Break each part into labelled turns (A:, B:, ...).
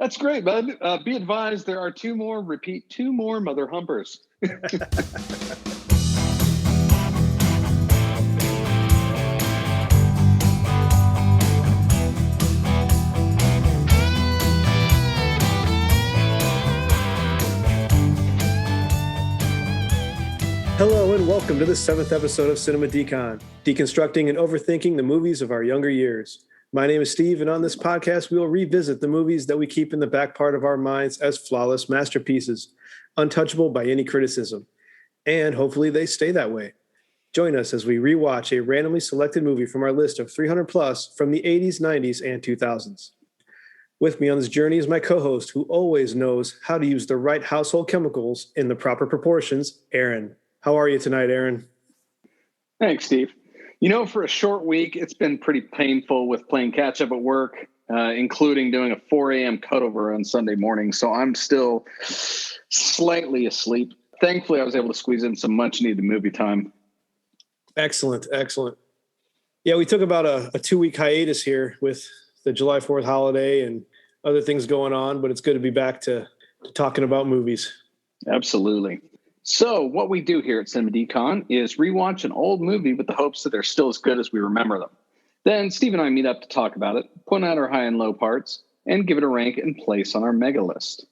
A: That's great, bud. Be advised, there are two more mother humpers.
B: Hello and welcome to the 7th episode of Cinema Decon, deconstructing and overthinking the movies of our younger years. My name is Steve, and on this podcast, we will revisit the movies that we keep in the back part of our minds as flawless masterpieces, untouchable by any criticism. And hopefully they stay that way. Join us as we rewatch a randomly selected movie from our list of 300 plus from the 80s, 90s, and 2000s. With me on this journey is my co-host who always knows how to use the right household chemicals in the proper proportions, Aaron. How are you tonight, Aaron?
A: Thanks, Steve. You know, for a short week, it's been pretty painful with playing catch up at work, including doing a 4 a.m. cutover on Sunday morning. So I'm still slightly asleep. Thankfully, I was able to squeeze in some much needed movie time.
B: Excellent. Yeah, we took about a 2-week hiatus here with the July 4th holiday and other things going on, but it's good to be back to talking about movies.
A: Absolutely. So what we do here at Cinema Decon is rewatch an old movie with the hopes that they're still as good as we remember them. Then Steve and I meet up to talk about it, point out our high and low parts, and give it a rank and place on our mega list.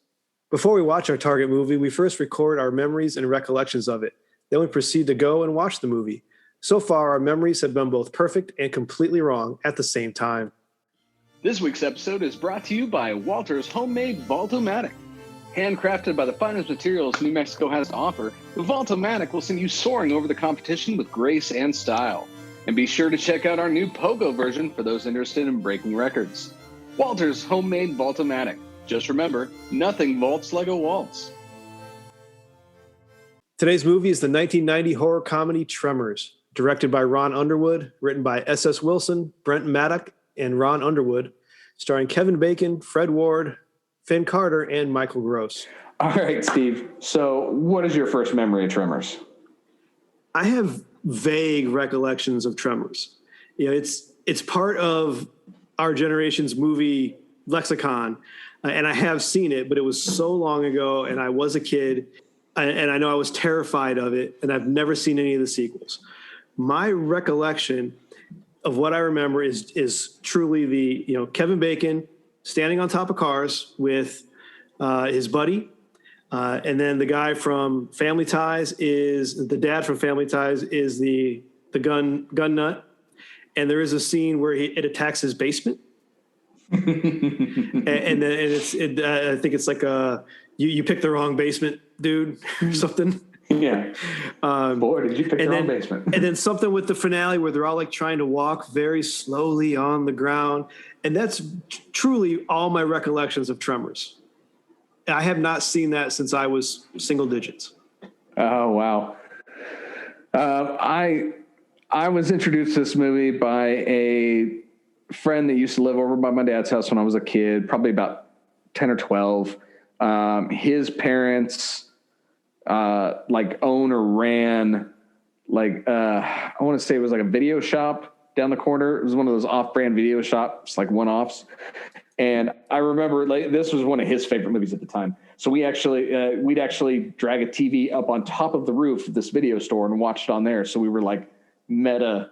B: Before we watch our target movie, we first record our memories and recollections of it. Then we proceed to go and watch the movie. So far, our memories have been both perfect and completely wrong at the same time.
A: This week's episode is brought to you by Walter's Homemade Vault-O-Matic. Handcrafted by the finest materials New Mexico has to offer, the Vault-O-Matic will send you soaring over the competition with grace and style. And be sure to check out our new Pogo version for those interested in breaking records. Walter's Homemade Vault-O-Matic. Just remember, nothing vaults like a waltz.
B: Today's movie is the 1990 horror comedy Tremors, directed by Ron Underwood, written by S.S. Wilson, Brent Maddock, and Ron Underwood, starring Kevin Bacon, Fred Ward, Finn Carter, and Michael Gross.
C: All right, Steve. So what is your first memory of Tremors?
B: I have vague recollections of Tremors. You know, it's part of our generation's movie lexicon, and I have seen it, but it was so long ago, and I was a kid, and I know I was terrified of it, and I've never seen any of the sequels. My recollection of what I remember is truly the Kevin Bacon standing on top of cars with his buddy. And then the guy from Family Ties the dad from Family Ties is the gun nut. And there is a scene where it attacks his basement. and I think it's like you picked the wrong basement, dude, or something.
C: Yeah. Boy, did you pick the wrong basement.
B: And then something with the finale where they're all like trying to walk very slowly on the ground. And that's truly all my recollections of Tremors. I have not seen that since I was single digits.
C: Oh, wow. I was introduced to this movie by a friend that used to live over by my dad's house when I was a kid, probably about 10 or 12. His parents own or ran I want to say it was like a video shop down the corner. It was one of those off-brand video shops, like one-offs. And I remember this was one of his favorite movies at the time. So we'd actually drag a TV up on top of the roof of this video store and watch it on there. So we were like meta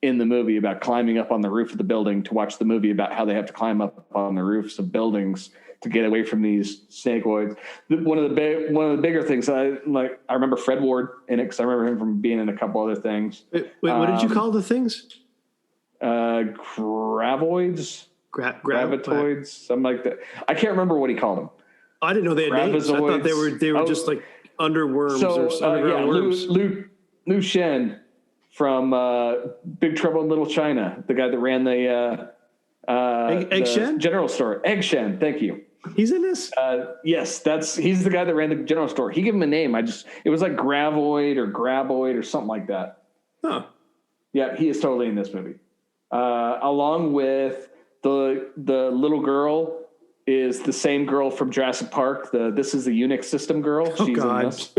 C: in the movie about climbing up on the roof of the building to watch the movie about how they have to climb up on the roofs of buildings to get away from these snakeoids. One of the bigger things I remember Fred Ward in it because I remember him from being in a couple other things.
B: Wait, what did you call the things?
C: Gravoids, gravitoids, something like that. I can't remember what he called them.
B: I didn't know they had names. I thought they were just like underworms or underground worms.
C: Liu Shen from Big Trouble in Little China, the guy that ran the
B: Egg Shen?
C: General store. Egg Shen, thank you.
B: He's in this?
C: Yes, he's the guy that ran the general store. He gave him a name. It was like Gravoid or Graboid or something like that.
B: Huh.
C: Yeah, he is totally in this movie. Along with the little girl is the same girl from Jurassic Park. This is the Unix system girl.
B: Oh,
C: she's
B: God.
C: in this.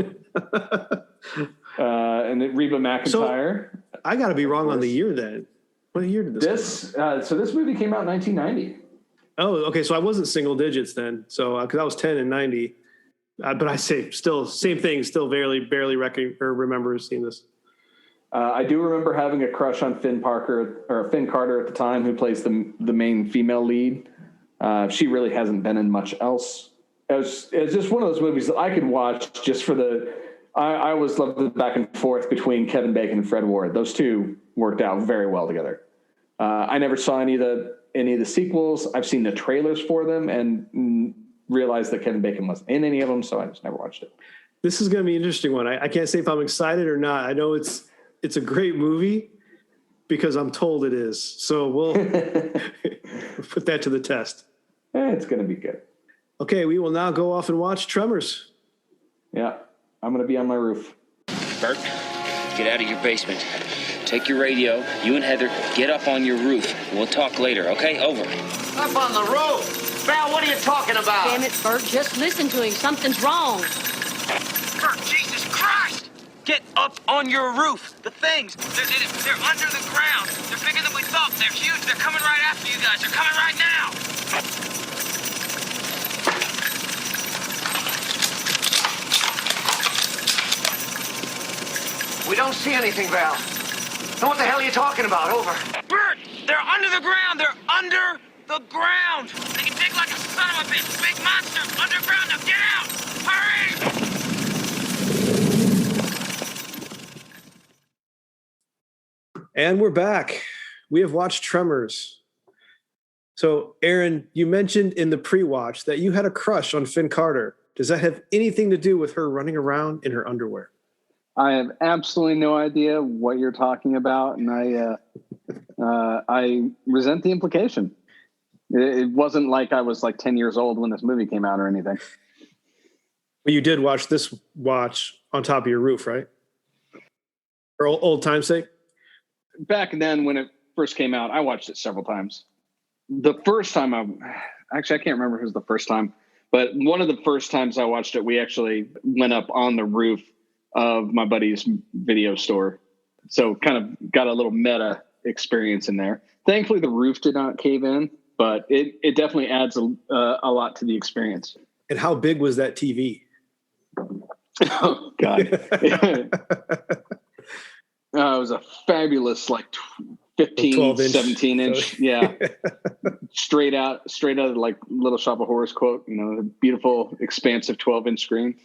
C: And then Reba McEntire.
B: So, I got to be wrong on the year then. What year did this come out?
C: So this movie came out in 1990.
B: Oh, okay. So I wasn't single digits then. So because I was 10 and 90, but I say still same thing. Still barely remember seeing this.
C: I do remember having a crush on Finn Carter at the time, who plays the main female lead. She really hasn't been in much else. It's just one of those movies that I could watch just for the. I always loved the back and forth between Kevin Bacon and Fred Ward. Those two worked out very well together. I never saw any of the sequels. I've seen the trailers for them and realized that Kevin Bacon wasn't in any of them, so I just never watched it.
B: This is going to be an interesting one. I can't say if I'm excited or not. I know it's a great movie because I'm told it is. So we'll put that to the test.
C: It's going to be good.
B: Okay, we will now go off and watch Tremors.
C: Yeah, I'm going to be on my roof.
D: Burt, get out of your basement. Take your radio. You and Heather, get up on your roof. We'll talk later, okay? Over.
E: Up on the roof? Val, what are you talking about?
F: Damn it, Burt, just listen to him. Something's wrong.
E: Burt, Jesus Christ!
D: Get up on your roof. The things, they're under the ground. They're bigger than we thought. They're huge. They're coming right after you guys. They're coming right now.
E: We don't see anything, Val. Now what the hell are you talking about? Over.
D: Burt, they're under the ground. They're under the ground. They can dig like a son of a bitch. Big monster underground. Now get out. Hurry!
B: And we're back. We have watched Tremors. So, Aaron, you mentioned in the pre-watch that you had a crush on Finn Carter. Does that have anything to do with her running around in her underwear?
A: I have absolutely no idea what you're talking about, and I resent the implication. It wasn't like I was like 10 years old when this movie came out or anything.
B: But you did watch this watch on top of your roof, right? For old time's sake?
A: Back then, when it first came out, I watched it several times. The first time I can't remember if it was the first time, but one of the first times I watched it, we actually went up on the roof of my buddy's video store. So kind of got a little meta experience in there. Thankfully, the roof did not cave in, but it definitely adds a lot to the experience.
B: And how big was that TV?
A: Oh, God. It was a fabulous, like 15, 17 inch. Yeah. straight out of like Little Shop of Horrors quote, a beautiful, expansive 12-inch screen.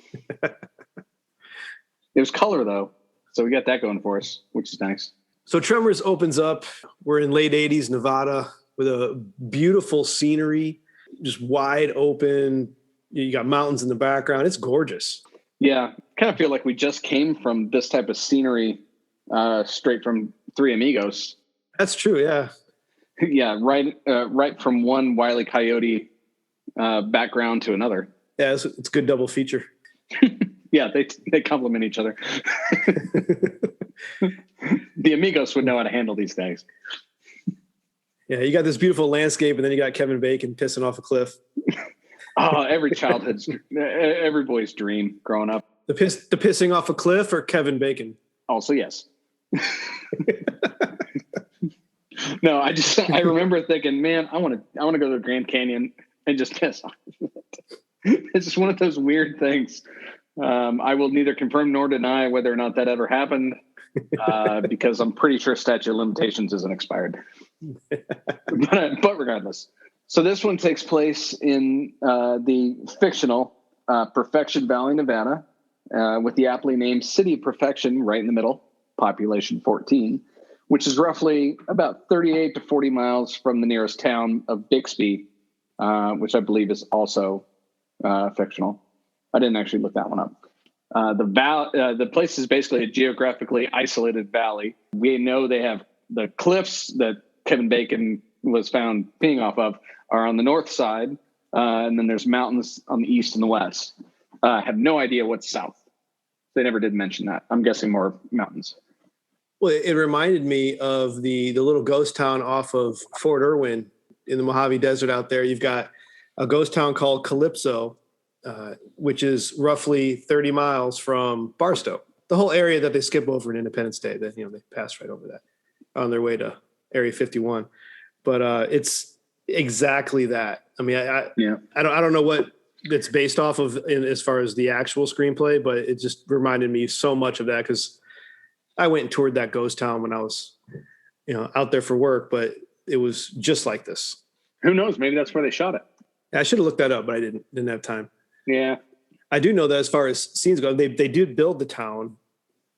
A: It was color, though, so we got that going for us, which is nice.
B: So Tremors opens up. We're in late 80s Nevada with a beautiful scenery, just wide open. You got mountains in the background. It's gorgeous.
A: Yeah, kind of feel like we just came from this type of scenery straight from Three Amigos.
B: That's true, yeah.
A: Yeah, right from one Wile E. Coyote background to another.
B: Yeah, it's a good double feature.
A: Yeah, they complement each other. The Amigos would know how to handle these guys.
B: Yeah, you got this beautiful landscape, and then you got Kevin Bacon pissing off a cliff.
A: Oh, every boy's dream growing up.
B: The pissing off a cliff or Kevin Bacon?
A: Also, yes. No, I remember thinking, man, I want to go to the Grand Canyon and just piss off. It's just one of those weird things. I will neither confirm nor deny whether or not that ever happened, because I'm pretty sure statute of limitations isn't expired. But regardless. So this one takes place in the fictional Perfection Valley, Nevada, with the aptly named City of Perfection right in the middle, population 14, which is roughly about 38 to 40 miles from the nearest town of Bixby, which I believe is also fictional. I didn't actually look that one up. The place is basically a geographically isolated valley. We know they have the cliffs that Kevin Bacon was found peeing off of are on the north side, and then there's mountains on the east and the west. I have no idea what's south. They never did mention that. I'm guessing more mountains.
B: Well, it reminded me of the little ghost town off of Fort Irwin in the Mojave Desert out there. You've got a ghost town called Calypso, which is roughly 30 miles from Barstow. The whole area that they skip over in Independence Day, that they pass right over that on their way to Area 51. But it's exactly that. I mean,
A: Yeah.
B: I don't know what it's based off of as far as the actual screenplay, but it just reminded me so much of that because I went and toured that ghost town when I was, out there for work, but it was just like this.
A: Who knows? Maybe that's where they shot it.
B: I should have looked that up, but I didn't have time.
A: Yeah.
B: I do know that as far as scenes go, they did build the town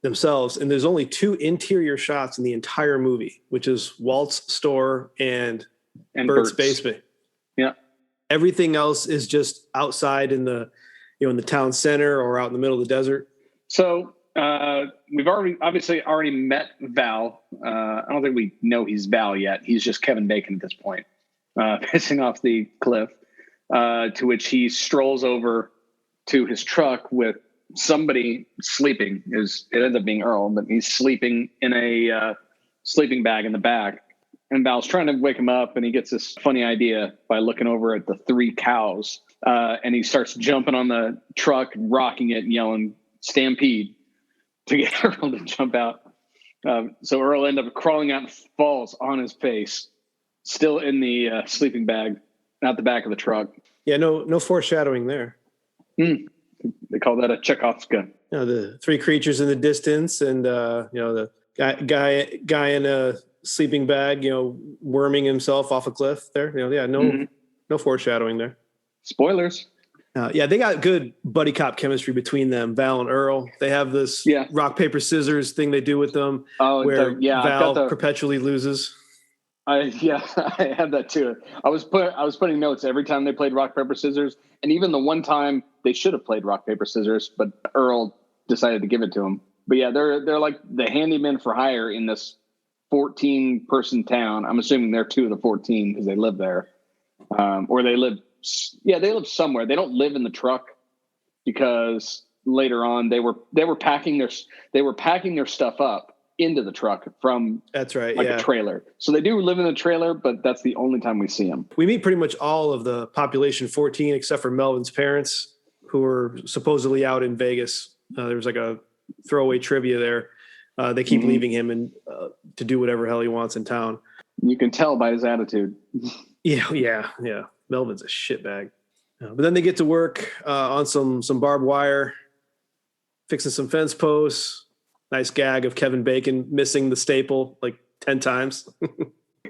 B: themselves, and there's only 2 interior shots in the entire movie, which is Walt's store and Burt's basement.
A: Yeah.
B: Everything else is just outside in the town center or out in the middle of the desert.
A: So we've obviously already met Val. I don't think we know he's Val yet. He's just Kevin Bacon at this point, pissing off the cliff, to which he strolls over to his truck with somebody sleeping. It ends up being Earl, but he's sleeping in a sleeping bag in the back. And Val's trying to wake him up, and he gets this funny idea by looking over at the 3 cows. And he starts jumping on the truck, rocking it, and yelling, "Stampede," to get Earl to jump out. So Earl ends up crawling out and falls on his face, still in the sleeping bag, out the back of the truck.
B: Yeah, no foreshadowing there.
A: They call that a Chekhov's gun.
B: The 3 creatures in the distance, and the guy in a sleeping bag, worming himself off a cliff there. No foreshadowing there.
A: Spoilers.
B: They got good buddy cop chemistry between them, Val and Earl. They have this rock, paper, scissors thing they do with them where Val perpetually loses.
A: I had that too. I was putting notes every time they played rock, paper, scissors. And even the one time they should have played rock, paper, scissors, but Earl decided to give it to him. But yeah, they're like the handymen for hire in this 14-person town. I'm assuming they're 2 of the 14 because they live there. Or they live somewhere. They don't live in the truck because later on they were packing their stuff up into the truck from
B: that's right,
A: a trailer. So they do live in the trailer, but that's the only time we see them.
B: We meet pretty much all of the population 14 except for Melvin's parents, who were supposedly out in Vegas. There was like a throwaway trivia there. They keep leaving him and to do whatever hell he wants in town.
A: You can tell by his attitude.
B: Yeah. Melvin's a shitbag. But then they get to work on some barbed wire, fixing some fence posts. Nice gag of Kevin Bacon missing the staple like 10 times.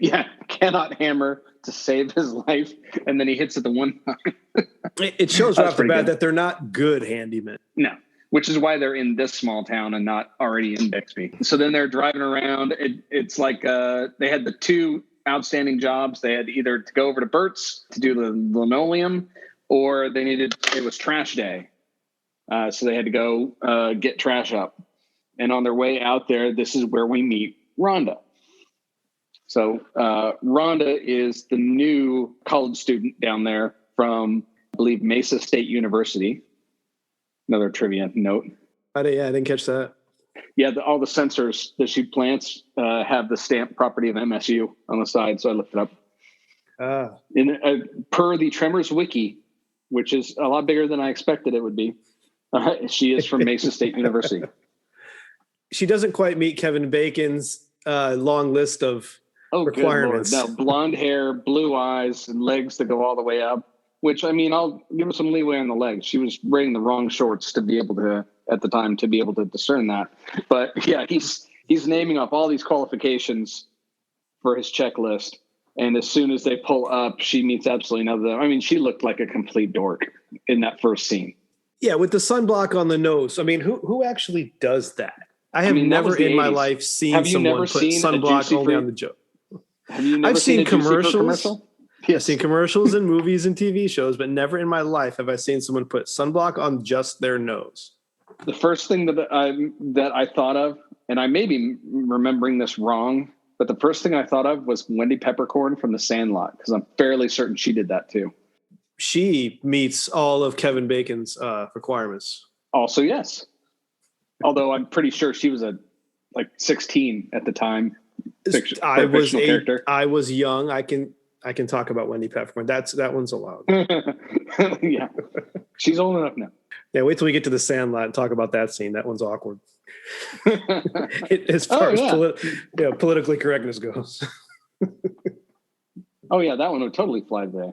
A: Yeah, cannot hammer to save his life, and then he hits it the one time.
B: It shows right off the bat that they're not good handymen.
A: No, which is why they're in this small town and not already in Bixby. So then they're driving around. It's like they had the 2 outstanding jobs. They had either to go over to Burt's to do the linoleum, or it was trash day. So they had to go get trash up. And on their way out there, this is where we meet Rhonda. So Rhonda is the new college student down there from, I believe, Mesa State University. Another trivia note.
B: I didn't catch that.
A: Yeah, all the sensors that she plants have the stamp property of MSU on the side, so I looked it up. Per the Tremors wiki, which is a lot bigger than I expected it would be, she is from Mesa State University.
B: She doesn't quite meet Kevin Bacon's long list of requirements.
A: Good Lord. No, blonde hair, blue eyes, and legs that go all the way up. Which, I mean, I'll give her some leeway on the legs. She was wearing the wrong shorts to be able to, at the time, to be able to discern that. But yeah, he's naming off all these qualifications for his checklist. And as soon as they pull up, she meets absolutely none of them. I mean, she looked like a complete dork in that first scene.
B: Yeah, with the sunblock on the nose. I mean, who actually does that? I have never in my life seen someone put sunblock only on the joke.
A: Have you never
B: I've seen commercials.
A: Commercial?
B: Yes. I've seen commercials and movies and TV shows, but never in my life have I seen someone put sunblock on just their nose.
A: The first thing that I thought of, and I may be remembering this wrong, but the first thing I thought of was Wendy Peppercorn from The Sandlot, because I'm fairly certain she did that too.
B: She meets all of Kevin Bacon's requirements.
A: Also, yes. Although I'm pretty sure she was like 16 at the time.
B: I was young. I can talk about Wendy Peppercorn. That one's allowed.
A: Yeah, she's old enough now.
B: Yeah, wait till we get to The Sandlot and talk about that scene. That one's awkward. As far as politically correctness goes.
A: Oh yeah, that one would totally fly today.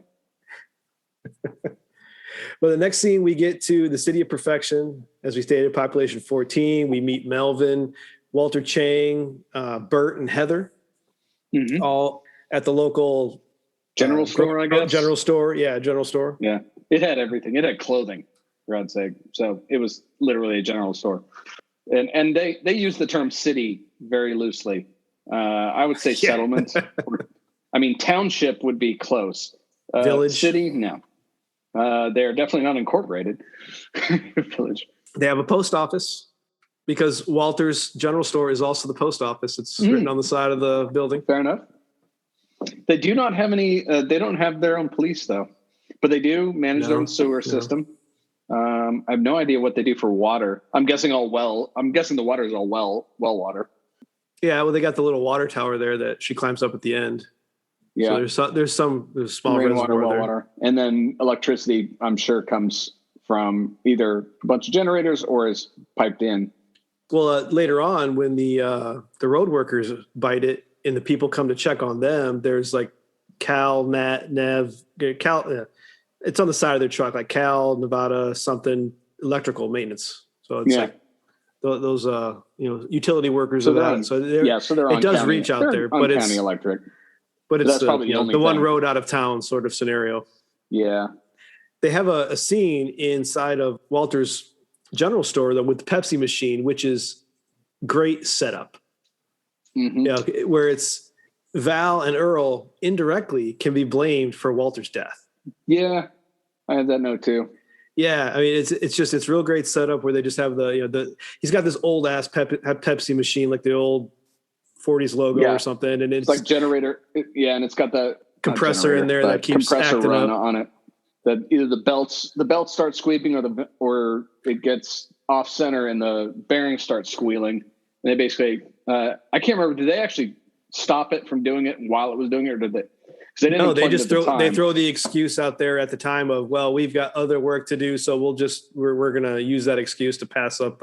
B: Well, the next scene, we get to the City of Perfection. As we stated, population 14. We meet Melvin, Walter Chang, Burt, and Heather, all at the local
A: general store, I guess.
B: General store, yeah, general store.
A: Yeah, it had everything. It had clothing, for God's sake. So it was literally a general store. And they use the term city very loosely. I would say settlement. I mean, township would be close.
B: Village.
A: City, no. They're definitely not incorporated. Village.
B: They have a post office because Walter's general store is also the post office. It's written on the side of the building.
A: Fair enough. They do not have any, they don't have their own police though, but they do manage their own sewer system. I have no idea what they do for water. I'm guessing the water is all well water.
B: Yeah, well, they got the little water tower there that she climbs up at the end.
A: Yeah,
B: so there's small
A: rainwater,
B: reservoir there.
A: water, and then electricity. I'm sure comes from either a bunch of generators or is piped in.
B: Well, later on, when the road workers bite it and the people come to check on them, there's like Cal, Nat, Nev, Cal. It's on the side of their truck, like Cal, Nevada, something electrical maintenance. So it's like those utility workers
A: So
B: of
A: they're
B: that.
A: on-
B: So
A: they're on
B: it does
A: county,
B: reach out
A: they're
B: there,
A: on
B: but
A: county
B: it's
A: electric.
B: but it's
A: that's probably the only
B: the one
A: thing.
B: road out of town sort of scenario.
A: Yeah,
B: They have a scene inside of Walter's general store with the Pepsi machine, which is great setup. Where it's Val and Earl indirectly can be blamed for Walter's death.
A: Yeah, I had that note too.
B: Yeah, I mean it's real great setup where they just have he's got this old ass Pepsi machine, like the old 40s logo or something, and it's
A: like generator. And it's got the
B: compressor in there that keeps
A: compressor
B: acting
A: run
B: up
A: on it. That either the belts start squeaking or it gets off center and the bearings start squealing. And they basically I can't remember. Did they actually stop it from doing it while it was doing it, or did they? They didn't.
B: No, they just
A: they
B: throw the excuse out there at the time of, well, we've got other work to do, so we're gonna use that excuse to pass up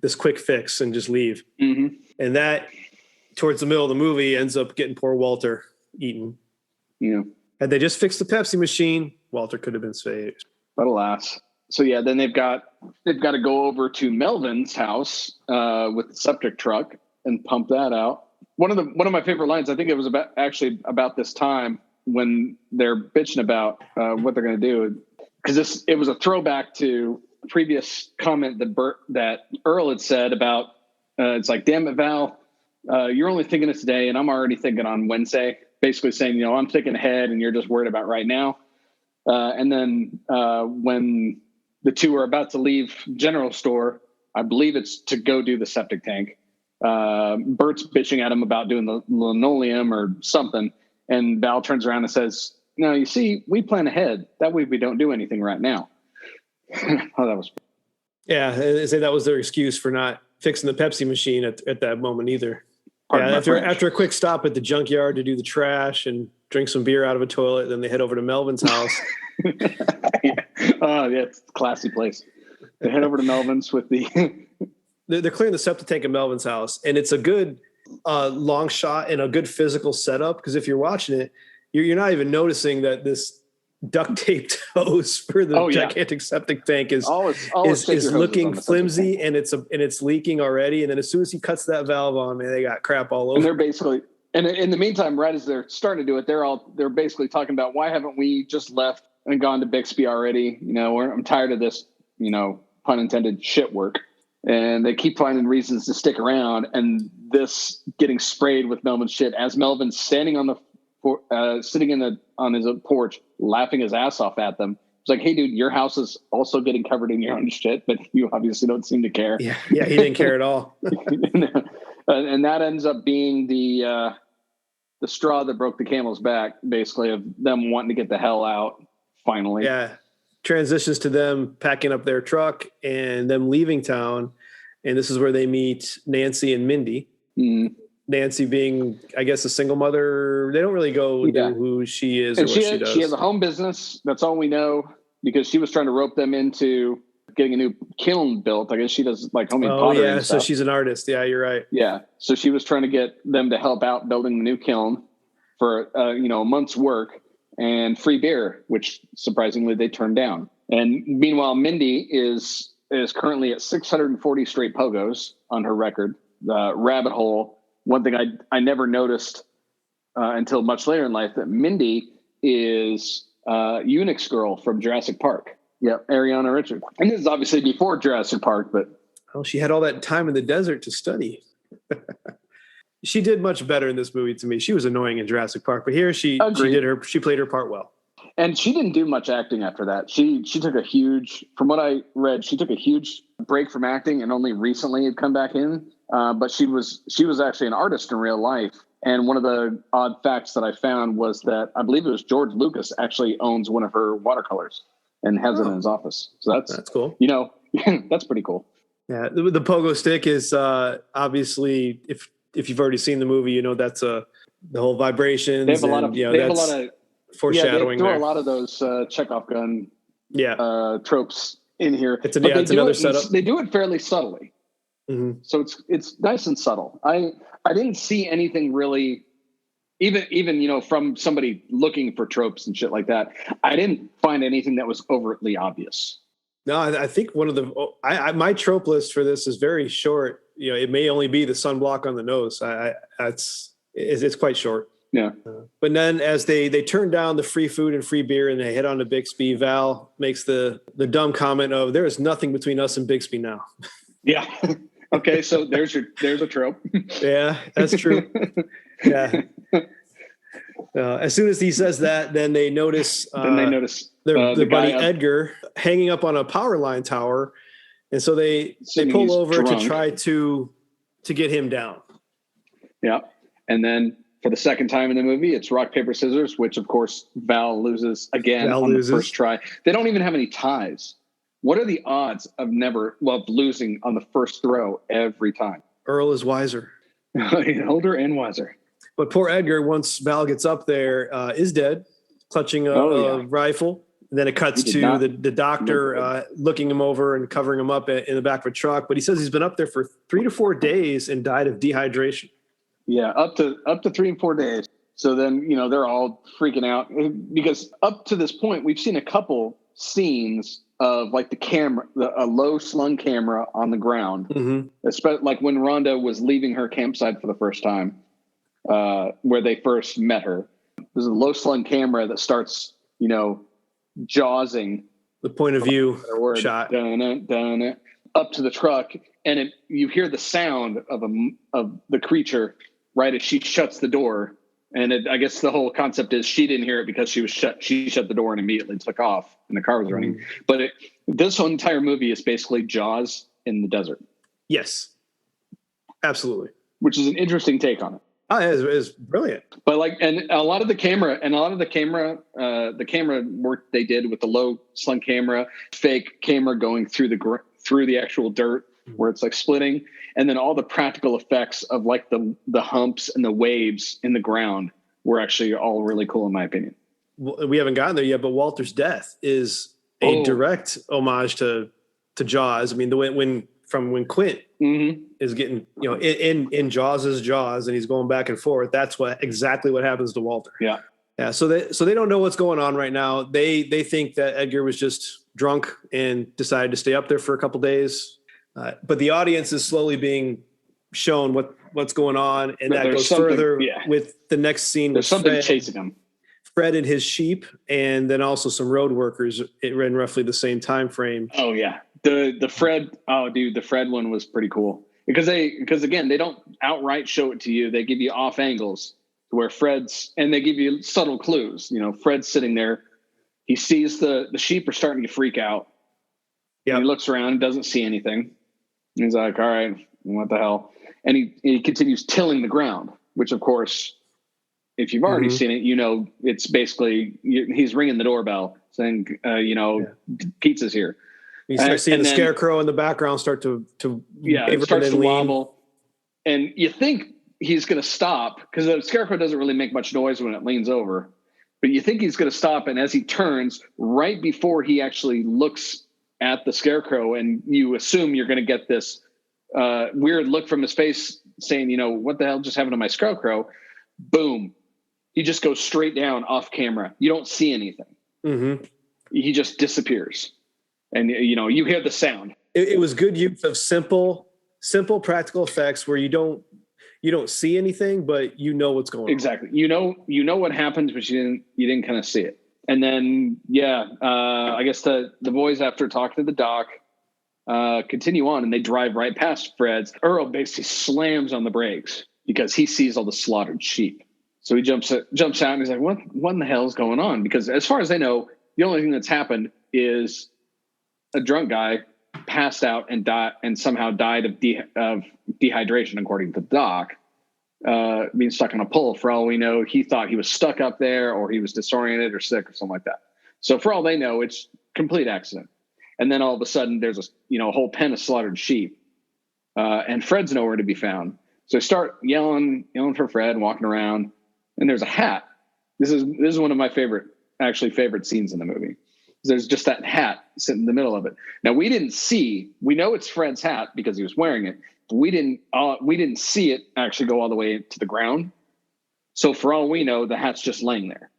B: this quick fix and just leave. And that, towards the middle of the movie, ends up getting poor Walter eaten. Yeah, had they just fixed the Pepsi machine, Walter could have been saved.
A: But alas. So yeah, then they've got to go over to Melvin's house with the septic truck and pump that out. One of my favorite lines, I think it was about this time when they're bitching about what they're going to do, because it was a throwback to a previous comment that Earl had said about it's like, damn it, Val, you're only thinking of today, and I'm already thinking on Wednesday. Basically saying, I'm thinking ahead, and you're just worried about right now. And then when the two are about to leave general store, I believe it's to go do the septic tank. Bert's bitching at him about doing the linoleum or something, and Val turns around and says, "No, you see, we plan ahead. That way, we don't do anything right now." Oh, that was.
B: Yeah, they say that was their excuse for not fixing the Pepsi machine at that moment either. After a quick stop at the junkyard to do the trash and drink some beer out of a toilet, then they head over to Melvin's house.
A: Oh, yeah, it's a classy place. They head over to Melvin's with the.
B: They're clearing the septic tank at Melvin's house, and it's a good long shot and a good physical setup, because if you're watching it, you're not even noticing that this duct taped hose for the gigantic septic tank is looking flimsy, and it's leaking already. And then as soon as he cuts that valve on, man, they got crap all over.
A: And they're basically, and in the meantime, right as they're starting to do it, they're basically talking about, why haven't we just left and gone to Bixby already? I'm tired of this, pun intended, shit work. And they keep finding reasons to stick around, and this getting sprayed with Melvin's shit as Melvin's standing on sitting on his porch, laughing his ass off at them. It's like, hey, dude, your house is also getting covered in your own shit, but you obviously don't seem to care.
B: Yeah, he didn't care at all.
A: And that ends up being the straw that broke the camel's back, basically, of them wanting to get the hell out. Finally,
B: yeah. Transitions to them packing up their truck and them leaving town. And this is where they meet Nancy and Mindy. Nancy being, I guess, a single mother. They don't really go into who she is, and or what she does.
A: She has a home business. That's all we know, because she was trying to rope them into getting a new kiln built. I guess she does like homemade pottery and stuff.
B: So she's an artist. Yeah, you're right.
A: Yeah. So she was trying to get them to help out building the new kiln. for a month's work and free beer, which surprisingly they turned down. And meanwhile, Mindy is currently at 640 straight pogos on her record. Rabbit hole. One thing I never noticed until much later in life, that Mindy is Unix girl from Jurassic Park. Yep, Ariana Richard. And this is obviously before Jurassic Park, but
B: well, she had all that time in the desert to study. She did much better in this movie to me. She was annoying in Jurassic Park, but here she played her part well.
A: And she didn't do much acting after that. She took a huge, from what I read, she took a huge break from acting and only recently had come back in. But she was actually an artist in real life. And one of the odd facts that I found was that I believe it was George Lucas actually owns one of her watercolors and has it in his office. So that's cool. That's pretty cool.
B: Yeah, the pogo stick is obviously, if you've already seen the movie, that's the whole vibrations.
A: They have a lot of
B: foreshadowing.
A: They throw a lot of those Chekhov gun tropes in here.
B: It's another setup.
A: They do it fairly subtly.
B: Mm-hmm.
A: So it's nice and subtle. I didn't see anything really, even from somebody looking for tropes and shit like that. I didn't find anything that was overtly obvious.
B: No, I think one of my trope list for this is very short. It may only be the sunblock on the nose. It's quite short.
A: Yeah.
B: But then as they turn down the free food and free beer and they head on to Bixby, Val makes the dumb comment of, there is nothing between us and Bixby now.
A: Yeah. Okay. So there's a trope.
B: Yeah, that's true. Yeah. As soon as he says that, then they notice their buddy Edgar hanging up on a power line tower. And so they pull over to try to get him down.
A: Yeah. And then for the second time in the movie, it's rock, paper, scissors, which of course Val loses again on the first try. They don't even have any ties. What are the odds of losing on the first throw every time?
B: Earl is wiser.
A: Older and wiser.
B: But poor Edgar, once Val gets up there, is dead, clutching a rifle. And then it cuts to the doctor looking him over and covering him up in the back of a truck. But he says he's been up there for 3 to 4 days and died of dehydration. Yeah,
A: up to 3 and 4 days. So then, they're all freaking out because up to this point, we've seen a couple scenes of like the camera, a low slung camera on the ground, especially like when Rhonda was leaving her campsite for the first time, where they first met her. There's a low slung camera that starts, jawsing
B: the point of view shot
A: up to the truck, and you hear the sound of the creature right as she shuts the door. And I guess the whole concept is she didn't hear it because she shut the door and immediately took off and the car was running. But this whole entire movie is basically Jaws in the desert.
B: Yes, absolutely.
A: Which is an interesting take on it.
B: Oh, it's brilliant.
A: But and a lot of the camera work they did with the low slung camera, fake camera going through the actual dirt where it's like splitting, and then all the practical effects of like the humps and the waves in the ground were actually all really cool in my opinion.
B: We haven't gotten there yet, but Walter's death is a direct homage to Jaws. I mean, when Quint is getting, in Jaws' jaws and he's going back and forth, that's exactly what happens to Walter.
A: Yeah.
B: Yeah. So they don't know what's going on right now. They think that Edgar was just drunk and decided to stay up there for a couple days. But the audience is slowly being shown what's going on. And that goes further with the next scene.
A: There's something chasing him.
B: Fred and his sheep, and then also some road workers in roughly the same time frame.
A: Oh yeah. The Fred, the Fred one was pretty cool because again, they don't outright show it to you. They give you off angles where and they give you subtle clues. Fred's sitting there. He sees the sheep are starting to freak out. Yeah. He looks around and doesn't see anything. He's like, all right, what the hell? And he continues tilling the ground, which of course, if you've already seen it, it's basically, he's ringing the doorbell saying, pizza's here.
B: You start seeing the scarecrow in the background start to
A: it starts to wobble. And you think he's going to stop because the scarecrow doesn't really make much noise when it leans over, but you think he's going to stop. And as he turns right before he actually looks at the scarecrow, and you assume you're going to get this weird look from his face saying, what the hell just happened to my scarecrow? Boom. he just goes straight down off camera. You don't see anything.
B: Mm-hmm.
A: He just disappears. And, you hear the sound.
B: It was good use of simple practical effects where you don't see anything, but you know what's going on.
A: Exactly. You know what happens, but you didn't kind of see it. And then, I guess the boys, after talking to the doc, continue on, and they drive right past Fred's. Earl basically slams on the brakes because he sees all the slaughtered sheep. So he jumps out and he's like, what in the hell is going on? Because as far as they know, the only thing that's happened is a drunk guy passed out and somehow died of dehydration, according to the doc, being stuck on a pole. For all we know, he thought he was stuck up there, or he was disoriented or sick or something like that. So for all they know, it's complete accident. And then all of a sudden there's a whole pen of slaughtered sheep, and Fred's nowhere to be found. So they start yelling for Fred, walking around, and there's a hat. This is one of my favorite scenes in the movie. There's just that hat sitting in the middle of it. Now we know it's Fred's hat because he was wearing it, but we didn't see it actually go all the way to the ground. So for all we know, the hat's just laying there.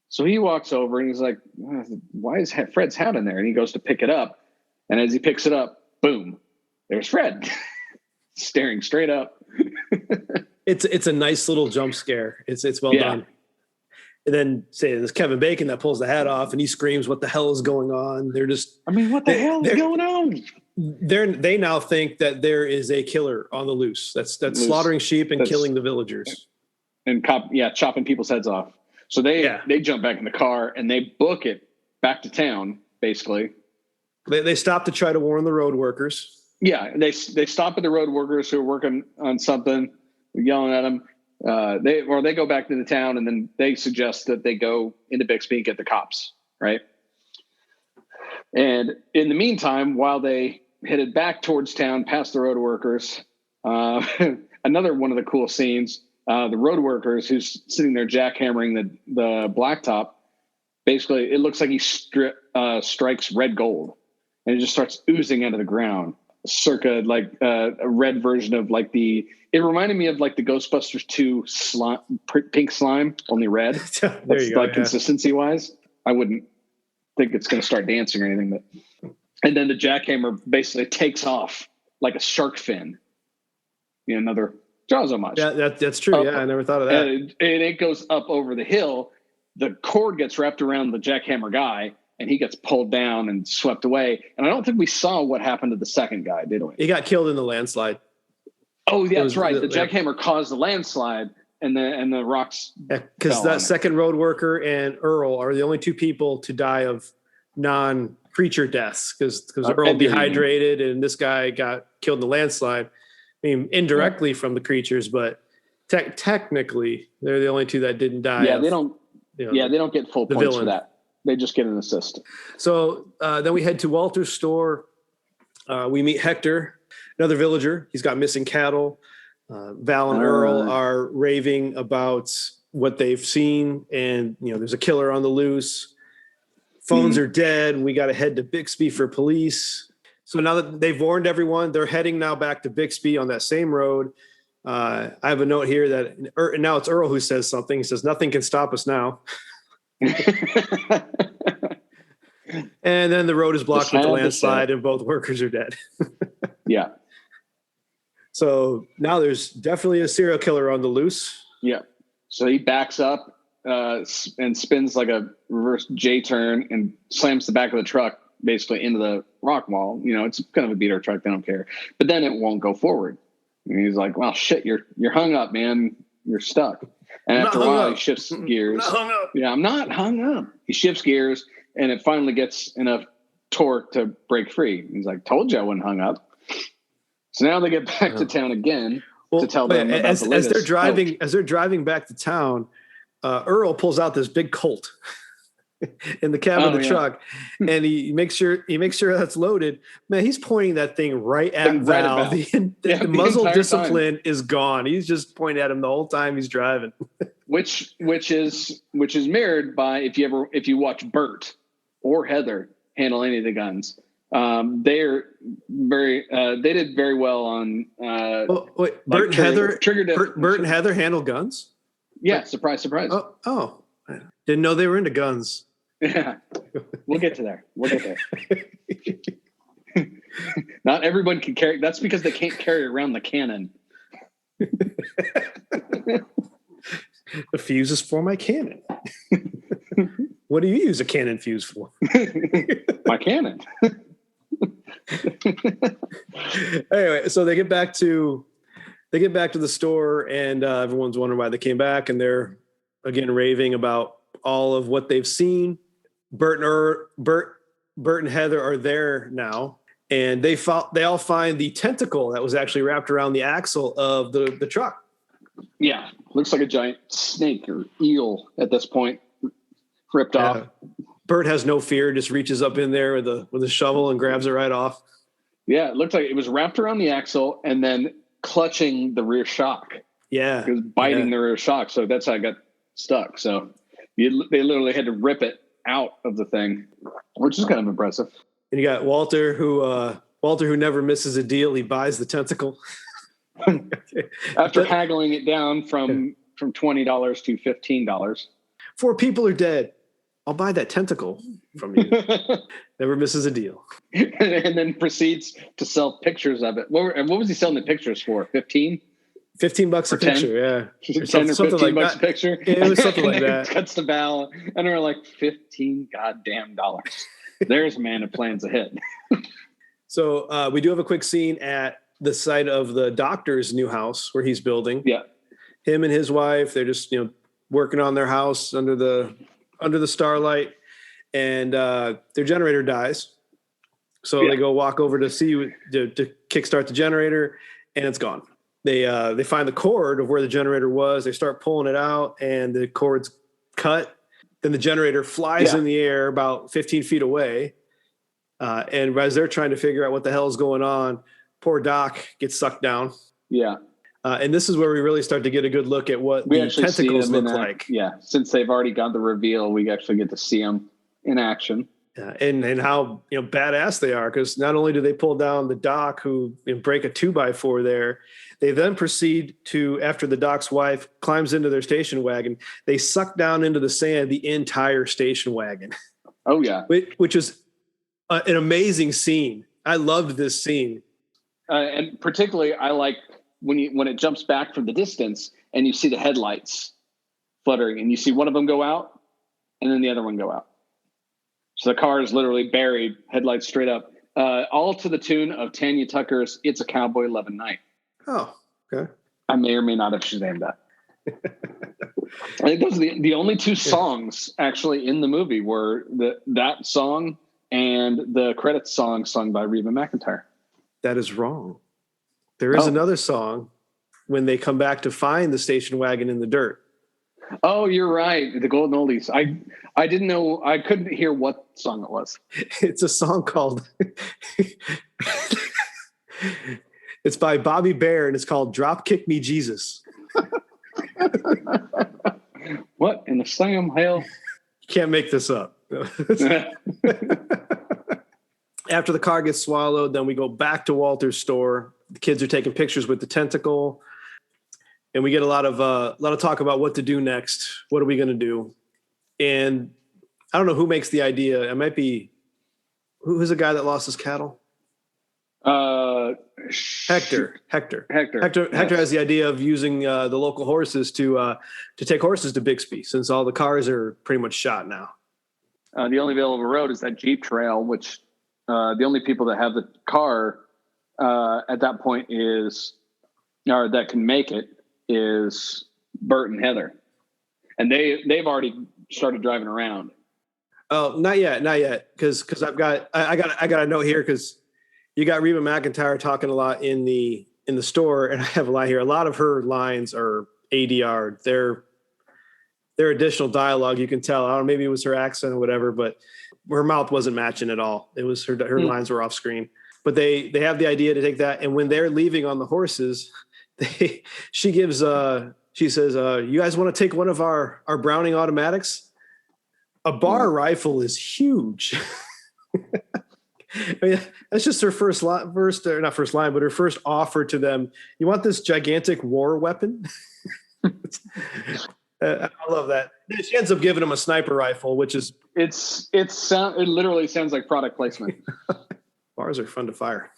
A: So he walks over and he's like, why is Fred's hat in there? And he goes to pick it up. And as he picks it up, boom, there's Fred staring straight up.
B: It's a nice little jump scare. It's well done. And then there's Kevin Bacon that pulls the hat off and he screams, what the hell is going on? They're just,
A: what the hell is going on?
B: They now think that there is a killer on the loose. That's slaughtering sheep and killing the villagers.
A: And chopping people's heads off. So they jump back in the car and they book it back to town, basically.
B: They stop to try to warn the road workers.
A: Yeah, they stop at the road workers who are working on something, yelling at them. They go back to the town, and then they suggest that they go into Bixby and get the cops, right? And in the meantime, while they headed back towards town past the road workers, another one of the cool scenes, the road workers who's sitting there jackhammering the blacktop, basically it looks like he strikes red gold, and it just starts oozing out of the ground, circa like a red version of like it reminded me of like the Ghostbusters 2 slime, pink slime, only red. That's consistency wise. I wouldn't think it's going to start dancing or anything, and then the jackhammer basically takes off like a shark fin. Another Jaws homage.
B: Yeah, that's true. I never thought of that.
A: And it goes up over the hill. The cord gets wrapped around the jackhammer guy, and he gets pulled down and swept away. And I don't think we saw what happened to the second guy, did we?
B: He got killed in the landslide.
A: Oh, yeah, that's right. The jackhammer caused the landslide, and the rocks.
B: Because that second road worker and Earl are the only two people to die of non-creature deaths. Because Earl dehydrated, and this guy got killed in the landslide. I mean, indirectly from the creatures, but technically, they're the only two that didn't die.
A: Yeah, they don't. They don't get full points for that. They just get an assist.
B: So then we head to Walter's store. We meet Hector, another villager. He's got missing cattle. Val and Earl are raving about what they've seen, and there's a killer on the loose. Phones are dead. We got to head to Bixby for police. So now that they've warned everyone, they're heading now back to Bixby on that same road. I have a note here that now it's Earl who says something. He says, "Nothing can stop us now." And then the road is blocked with the landslide and both workers are dead.
A: Yeah.
B: So now there's definitely a serial killer on the loose.
A: Yeah. So he backs up and spins like a reverse J-turn and slams the back of the truck basically into the rock wall. It's kind of a beater truck. They don't care. But then it won't go forward. And he's like, well, shit, you're hung up, man. You're stuck. And after a while, he shifts gears. I'm not hung up. He shifts gears, and it finally gets enough torque to break free. He's like, told you I wasn't hung up. So now they get back to town again to tell them about
B: as they're driving.
A: smoke.
B: As they're driving back to town, Earl pulls out this big Colt in the cab of the truck, and he makes sure that's loaded. Man, he's pointing that thing right at Val. The muzzle discipline is gone. He's just pointing at him the whole time he's driving.
A: which is mirrored by if you watch Burt or Heather handle any of the guns. They did very well on.
B: Burt and Heather handle guns.
A: Yeah, surprise, surprise.
B: Oh, didn't know they were into guns.
A: Yeah, we'll get to there. Not everyone can carry. That's because they can't carry around the cannon.
B: The fuse is for my cannon. What do you use a cannon fuse for?
A: My cannon.
B: Anyway, so they get back to the store, and everyone's wondering why they came back, and they're again raving about all of what they've seen. Burt and Heather are there now, and they all find the tentacle that was actually wrapped around the axle of the truck.
A: Yeah, looks like a giant snake or eel at this point, ripped off.
B: Burt has no fear, just reaches up in there with a shovel and grabs it right off.
A: Yeah, it looked like it was wrapped around the axle and then clutching the rear shock.
B: Yeah,
A: it was biting the rear shock, so that's how it got stuck. So they literally had to rip it out of the thing, which is kind of impressive.
B: And you got Walter who never misses a deal. He buys the tentacle
A: after haggling it down from $20 to $15.
B: 4 people are dead. I'll buy that tentacle from you. Never misses a deal.
A: And then proceeds to sell pictures of it. What was he selling the pictures for? 15?
B: $15 a picture, yeah.
A: 10 or 15 bucks a picture.
B: It was something like that.
A: Cuts to Val, and they're like, $15 goddamn dollars. There's a man who plans ahead.
B: So we do have a quick scene at the site of the doctor's new house where he's building.
A: Yeah.
B: Him and his wife, they're just working on their house under the starlight, and their generator dies. So they go walk over to kickstart the generator, and it's gone. They find the cord of where the generator was. They start pulling it out, and the cord's cut. Then the generator flies in the air about 15 feet away. And as they're trying to figure out what the hell is going on, poor Doc gets sucked down.
A: Yeah.
B: And this is where we really start to get a good look at what the tentacles look like.
A: Yeah. Since they've already got the reveal, we actually get to see them in action.
B: And how badass they are, because not only do they pull down the Doc who break a 2x4 there, they then proceed to, after the Doc's wife climbs into their station wagon, they suck down into the sand the entire station wagon.
A: Oh yeah,
B: which is an amazing scene. I loved this scene,
A: and particularly I like when it jumps back from the distance and you see the headlights fluttering, and you see one of them go out, and then the other one go out. So the car is literally buried, headlights straight up, all to the tune of Tanya Tucker's "It's a Cowboy Lovin' Night."
B: Oh, okay.
A: I may or may not have Shazammed that. I think those are the only 2 songs actually in the movie were that song and the credits song sung by Reba McEntire. That
B: is wrong. There is another song when they come back to find the station wagon in the dirt.
A: Oh, you're right. The Golden Oldies. I didn't know. I couldn't hear what song it was.
B: It's a song called it's by Bobby Bear, and it's called Drop Kick Me Jesus.
A: What in the Sam hell?
B: You can't make this up. After the car gets swallowed, then we go back to Walter's store. The kids are taking pictures with the tentacle, and we get a lot of talk about what to do next. What are we going to do? And I don't know who makes the idea. It might be who's the guy that lost his cattle? Hector has the idea of using the local horses to take horses to Bixby, since all the cars are pretty much shot now.
A: The only available road is that Jeep trail, which the only people that have the car at that point or that can make it is Burt and Heather, and they've already started driving around.
B: Oh, not yet, because I got a note here, because you got Reba McEntire talking a lot in the store, and I have a line here. A lot of her lines are ADR. They're additional dialogue. You can tell. I don't know, maybe it was her accent or whatever, but her mouth wasn't matching at all. It was her lines were off screen. But they have the idea to take that, and when they're leaving on the horses, she says, "You guys want to take one of our Browning automatics? A bar rifle is huge." I mean, that's just her first offer to them. You want this gigantic war weapon? I love that. She ends up giving him a sniper rifle, which is
A: It literally sounds like product placement.
B: bars are fun to fire.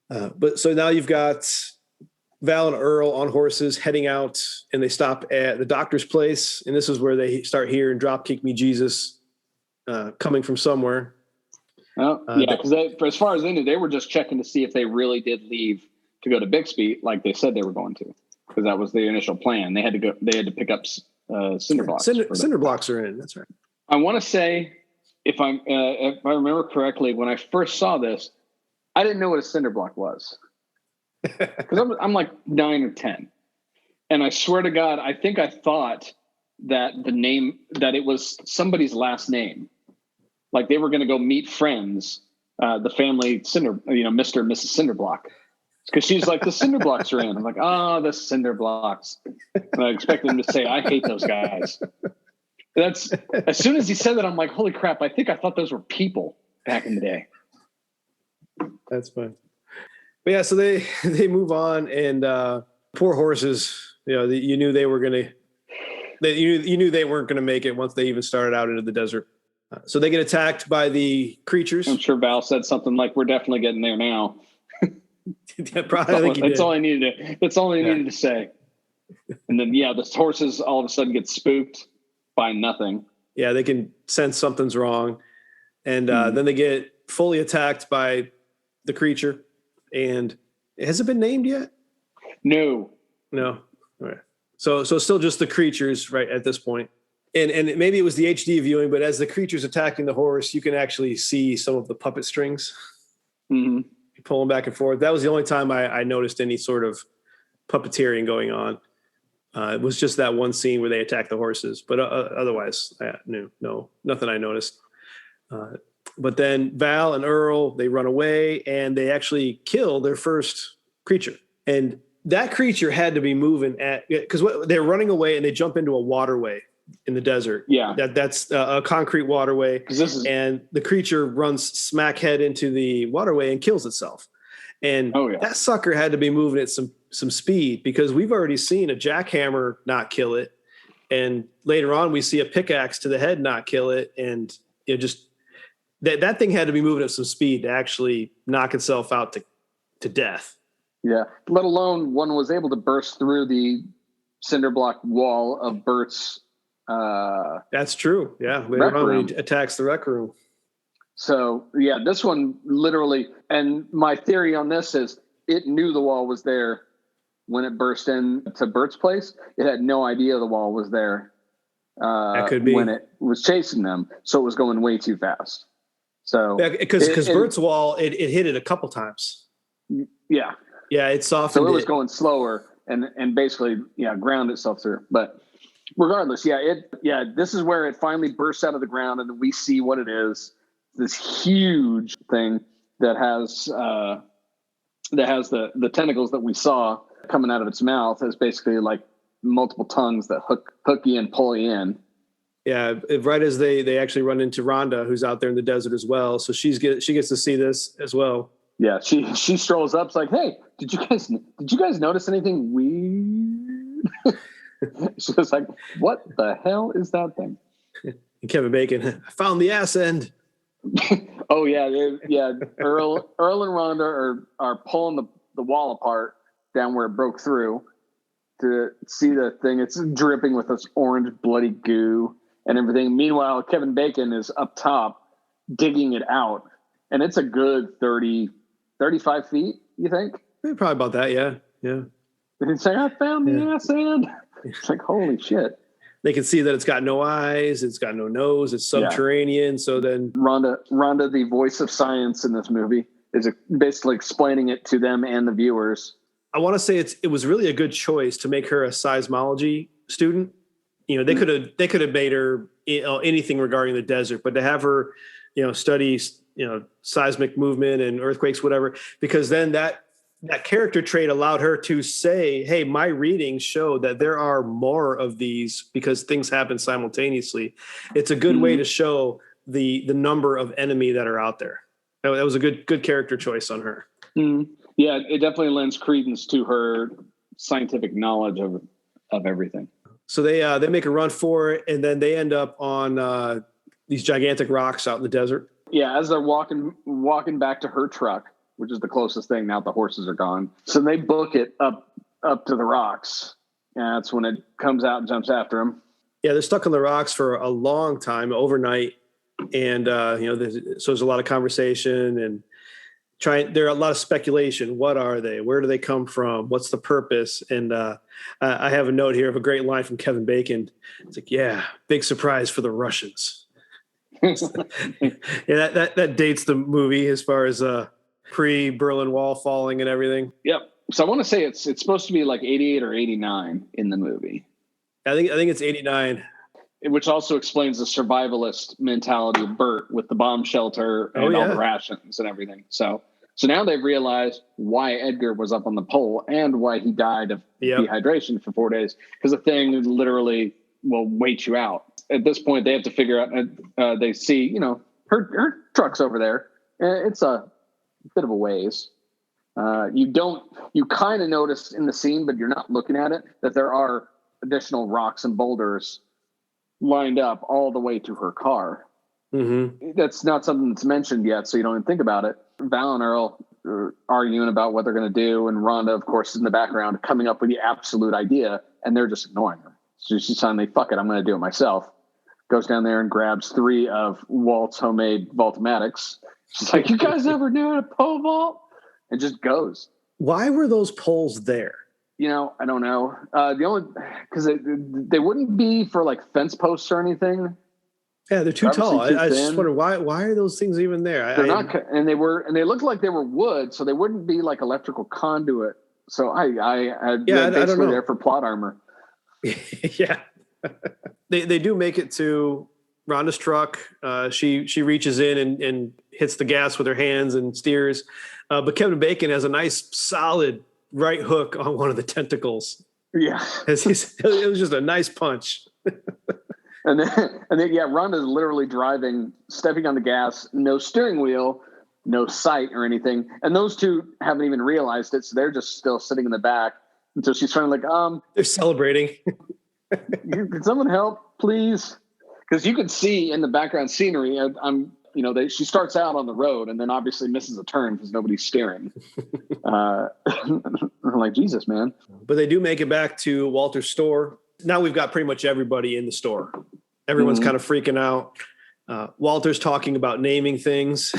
B: But so now you've got Val and Earl on horses heading out, and they stop at the doctor's place, and this is where they start hearing "Drop Kick Me Jesus" coming from somewhere.
A: Yeah, because as far as they knew, they were just checking to see if they really did leave to go to Bixby, like they said they were going to, because that was the initial plan. They had to go. They had to pick up cinder blocks.
B: Cinder blocks are in. That's right.
A: I want to say, if I remember correctly, when I first saw this, I didn't know what a cinder block was, because I'm like 9 or 10, and I swear to God, I think I thought that it was somebody's last name. Like they were going to go meet friends, the family Mr. and Mrs. Cinderblock. Because she's like, the cinder blocks are in. I'm like, the cinder blocks. And I expect them to say, I hate those guys. That's as soon as he said that, I'm like, holy crap, I think I thought those were people back in the day.
B: That's fun. But yeah, so they move on, and poor horses, you knew they were going to, you knew they weren't going to make it once they even started out into the desert. So they get attacked by the creatures.
A: I'm sure Val said something like, we're definitely getting there now.
B: Yeah, probably.
A: That's all I needed to say. And then, the horses all of a sudden get spooked by nothing.
B: Yeah, they can sense something's wrong. And then they get fully attacked by the creature. And has it been named yet?
A: No.
B: All right. So still just the creatures right at this point. And maybe it was the HD viewing, but as the creature's attacking the horse, you can actually see some of the puppet strings pulling back and forth. That was the only time I noticed any sort of puppeteering going on. It was just that one scene where they attacked the horses, but otherwise, no, nothing I noticed. But then Val and Earl, they run away, and they actually kill their first creature. And that creature had to be moving because they're running away, and they jump into a waterway in the desert.
A: Yeah.
B: That's a concrete waterway. And the creature runs smack head into the waterway and kills itself. And that sucker had to be moving at some speed, because we've already seen a jackhammer not kill it. And later on, we see a pickaxe to the head not kill it. And just that thing had to be moving at some speed to actually knock itself out to death.
A: Yeah. Let alone one was able to burst through the cinder block wall of Burt's.
B: That's true. Yeah. Later on, when he attacks the rec room.
A: So this one literally, and my theory on this is it knew the wall was there when it burst into Burt's place. It had no idea the wall was there.
B: That could be
A: when it was chasing them. So it was going way too fast. So
B: because Burt's wall, it hit it a couple times.
A: Yeah.
B: Yeah. It softened.
A: So it was going slower and basically, ground itself through. But regardless, this is where it finally bursts out of the ground, and we see what it is. This huge thing that has the tentacles that we saw coming out of its mouth as basically like multiple tongues that hook you and pull you in.
B: Yeah, right as they actually run into Rhonda, who's out there in the desert as well. So she gets to see this as well.
A: Yeah, she strolls up. It's like, hey, did you guys notice anything weird? She's like, what the hell is that thing?
B: And Kevin Bacon, I found the ass end.
A: Oh yeah. Earl and Rhonda are pulling the wall apart down where it broke through to see the thing. It's dripping with this orange bloody goo and everything. Meanwhile, Kevin Bacon is up top digging it out, and it's a good 30, 35 feet. You think?
B: Probably about that. Yeah.
A: And he's like, I found the ass end. It's like, holy shit.
B: They can see that it's got no eyes, it's got no nose, it's subterranean. Yeah. So then
A: Rhonda, the voice of science in this movie, is basically explaining it to them and the viewers.
B: I want to say it was really a good choice to make her a seismology student. They could have made her anything regarding the desert, but to have her, study, seismic movement and earthquakes, whatever, because then that character trait allowed her to say, hey, my readings show that there are more of these because things happen simultaneously. It's a good way to show the number of enemy that are out there. That was a good character choice on her.
A: Mm-hmm. Yeah, it definitely lends credence to her scientific knowledge of everything.
B: So they make a run for it, and then they end up on these gigantic rocks out in the desert.
A: Yeah, as they're walking back to her truck, which is the closest thing now the horses are gone. So they book it up to the rocks. And that's when it comes out and jumps after them.
B: Yeah, they're stuck on the rocks for a long time, overnight. And, so there's a lot of conversation and there are a lot of speculation. What are they? Where do they come from? What's the purpose? And I have a note here of a great line from Kevin Bacon. It's like, yeah, big surprise for the Russians. Yeah, that dates the movie as far as pre-Berlin Wall falling and everything.
A: Yep. So I want to say it's supposed to be like 88 or 89 in the movie.
B: I think it's 89.
A: Which also explains the survivalist mentality of Burt with the bomb shelter and all the rations and everything. So now they've realized why Edgar was up on the pole and why he died of dehydration for 4 days. Because the thing literally will wait you out. At this point, they have to figure out, they see, her truck's over there. It's a bit of a ways. You kind of notice in the scene, but you're not looking at it, that there are additional rocks and boulders lined up all the way to her car. Mm-hmm. That's not something that's mentioned yet, so you don't even think about it. Val and Earl are arguing about what they're going to do, and Rhonda, of course, is in the background coming up with the absolute idea, and they're just ignoring her. So she's finally, fuck it, I'm going to do it myself. Goes down there and grabs 3 of Walt's homemade Vaultomatics. She's like, you guys ever knew a pole vault? And just goes.
B: Why were those poles there?
A: I don't know. Because they wouldn't be for like fence posts or anything.
B: Yeah, they're too tall. I just wonder why are those things even there?
A: They're not, and they looked like they were wood, so they wouldn't be like electrical conduit. So I don't know. There for plot armor.
B: Yeah, they do make it to Rhonda's truck. She reaches in and hits the gas with her hands and steers. But Kevin Bacon has a nice solid right hook on one of the tentacles.
A: Yeah.
B: It was just a nice punch.
A: and then Rhonda's literally driving, stepping on the gas, no steering wheel, no sight or anything. And those two haven't even realized it, so they're just still sitting in the back until she's trying to
B: they're celebrating.
A: Can someone help, please? Because you can see in the background scenery, she starts out on the road and then obviously misses a turn because nobody's steering. I'm like, Jesus, man.
B: But they do make it back to Walter's store. Now we've got pretty much everybody in the store. Everyone's kind of freaking out. Walter's talking about naming things.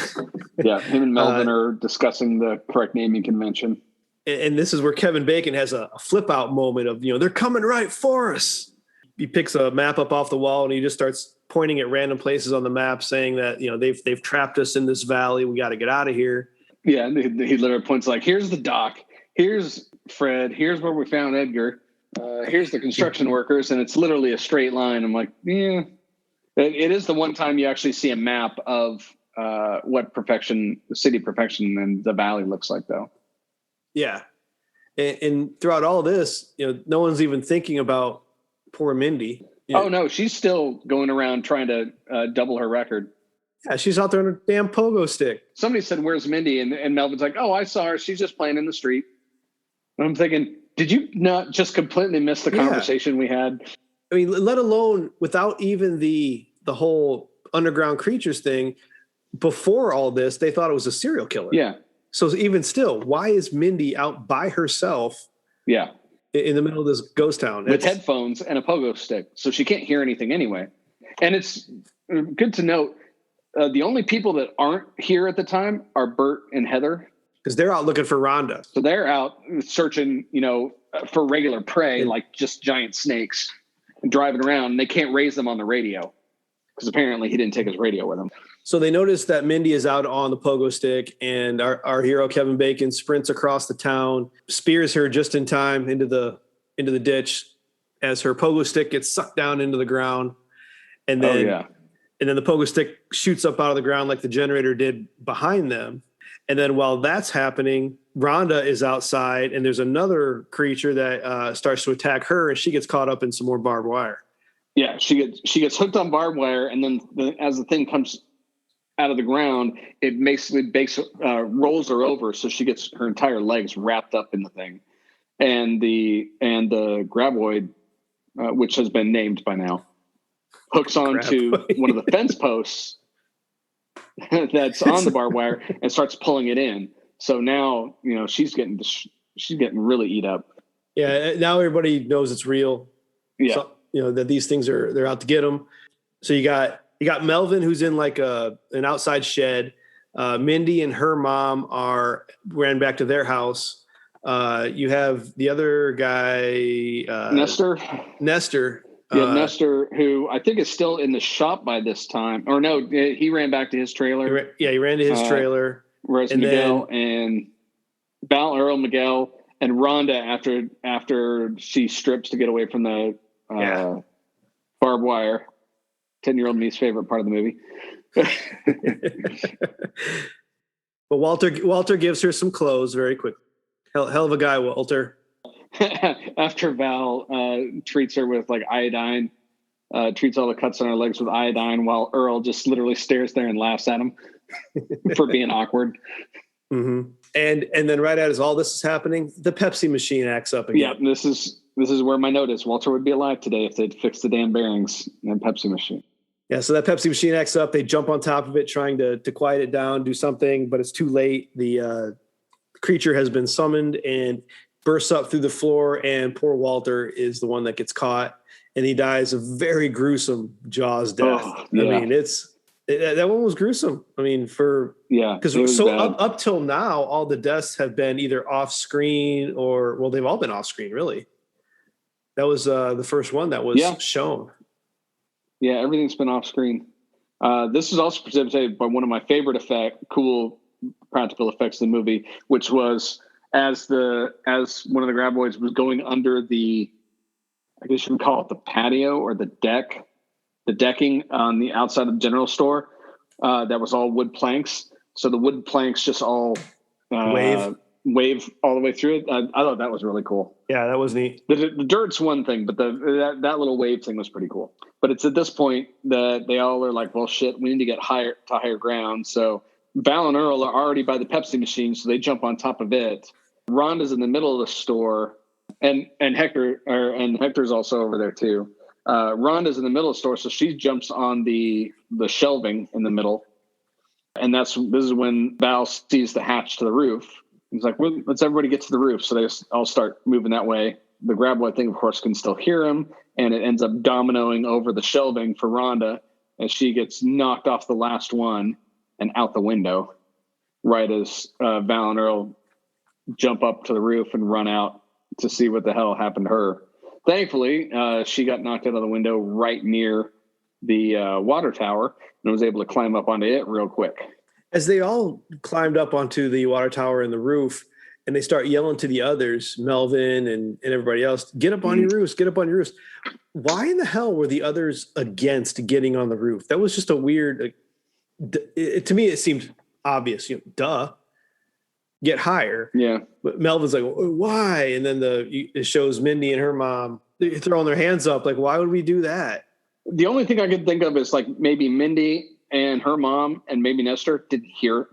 A: Yeah, him and Melvin are discussing the correct naming convention.
B: And this is where Kevin Bacon has a flip out moment of, they're coming right for us. He picks a map up off the wall and he just starts pointing at random places on the map saying that, they've trapped us in this valley. We got to get out of here.
A: Yeah. And he literally points like, here's the dock. Here's Fred. Here's where we found Edgar. Here's the construction workers. And it's literally a straight line. I'm like, yeah, it is the one time you actually see a map of what the city perfection and the valley looks like though.
B: Yeah. And throughout all this, no one's even thinking about poor Mindy.
A: Oh no, she's still going around trying to double her record.
B: Yeah, she's out there on a damn pogo stick.
A: Somebody said, "Where's Mindy?" And Melvin's like, "Oh, I saw her. She's just playing in the street." And I'm thinking, did you not just completely miss the conversation we had?
B: I mean, let alone without even the whole underground creatures thing. Before all this, they thought it was a serial killer.
A: Yeah.
B: So even still, why is Mindy out by herself?
A: Yeah.
B: In the middle of this ghost town
A: with headphones and a pogo stick, so she can't hear anything anyway. And it's good to note the only people that aren't here at the time are Burt and Heather,
B: because they're out looking for Rhonda.
A: So they're out searching, for regular prey, like just giant snakes, and driving around. And they can't raise them on the radio because apparently he didn't take his radio with him.
B: So they notice that Mindy is out on the pogo stick, and our hero Kevin Bacon sprints across the town, spears her just in time into the ditch as her pogo stick gets sucked down into the ground, and then the pogo stick shoots up out of the ground like the generator did behind them. And then while that's happening, Rhonda is outside, and there's another creature that starts to attack her, and she gets caught up in some more barbed wire.
A: Yeah, she gets hooked on barbed wire, and then as the thing comes out of the ground, it basically rolls her over, so she gets her entire legs wrapped up in the thing, and the graboid which has been named by now, hooks onto one of the fence posts that's on the barbed wire and starts pulling it in. So now, she's getting really eat up.
B: Yeah. Now everybody knows it's real.
A: Yeah.
B: So, that these things they're out to get them. So you got Melvin, who's in like an outside shed. Mindy and her mom ran back to their house. You have the other guy,
A: Nestor. Yeah, Nestor, who I think is still in the shop by this time. Or no, he ran back to his trailer.
B: He ran to his trailer.
A: Whereas Miguel and Val, Earl, Miguel, and Rhonda, after she strips to get away from the barbed wire, 10-year-old me's favorite part of the movie.
B: But Walter gives her some clothes very quickly. Hell of a guy, Walter.
A: After Val treats her with like iodine, treats all the cuts on her legs with iodine, while Earl just literally stares there and laughs at him for being awkward.
B: Mm-hmm. And then right as all this is happening, the Pepsi machine acts up again.
A: Yeah, this is where my note is. Walter would be alive today if they'd fixed the damn bearings in the Pepsi machine. Yeah,
B: so that Pepsi machine acts up. They jump on top of it, trying to quiet it down, do something, but it's too late. The creature has been summoned and bursts up through the floor, and poor Walter is the one that gets caught, and he dies a very gruesome Jaws death.
A: Oh, yeah.
B: I mean, that one was gruesome. I mean, because up till now, all the deaths have been either off screen or they've all been off screen. Really, that was the first one that was shown.
A: Yeah, everything's been off screen. This is also precipitated by one of my favorite cool practical effects in the movie, which was as one of the grab boys was going under the, I guess you would call it the patio or the decking on the outside of the general store, that was all wood planks. So the wood planks just all wave all the way through it. I thought that was really cool.
B: Yeah, that was neat.
A: The dirt's one thing, but that little wave thing was pretty cool. But it's at this point that they all are like, well, shit, we need to get higher ground. So Val and Earl are already by the Pepsi machine, so they jump on top of it. Rhonda's in the middle of the store, and Hector's also over there too. Rhonda's in the middle of the store, so she jumps on the shelving in the middle, and this is when Val sees the hatch to the roof. He's like, well, let's everybody get to the roof. So they all start moving that way. The grab boy thing, of course, can still hear him, and it ends up dominoing over the shelving for Rhonda as she gets knocked off the last one and out the window, right as Val and Earl jump up to the roof and run out to see what the hell happened to her. Thankfully, she got knocked out of the window right near the water tower and was able to climb up onto it real quick.
B: As they all climbed up onto the water tower and the roof, and they start yelling to the others, Melvin and everybody else, get up on your roofs, get up on your roofs. Why in the hell were the others against getting on the roof? That was just a weird, to me, it seemed obvious, duh, get higher.
A: Yeah.
B: But Melvin's like, why? And then it shows Mindy and her mom throwing their hands up. Like, why would we do that?
A: The only thing I could think of is like maybe Mindy and her mom and maybe Nestor couldn't hear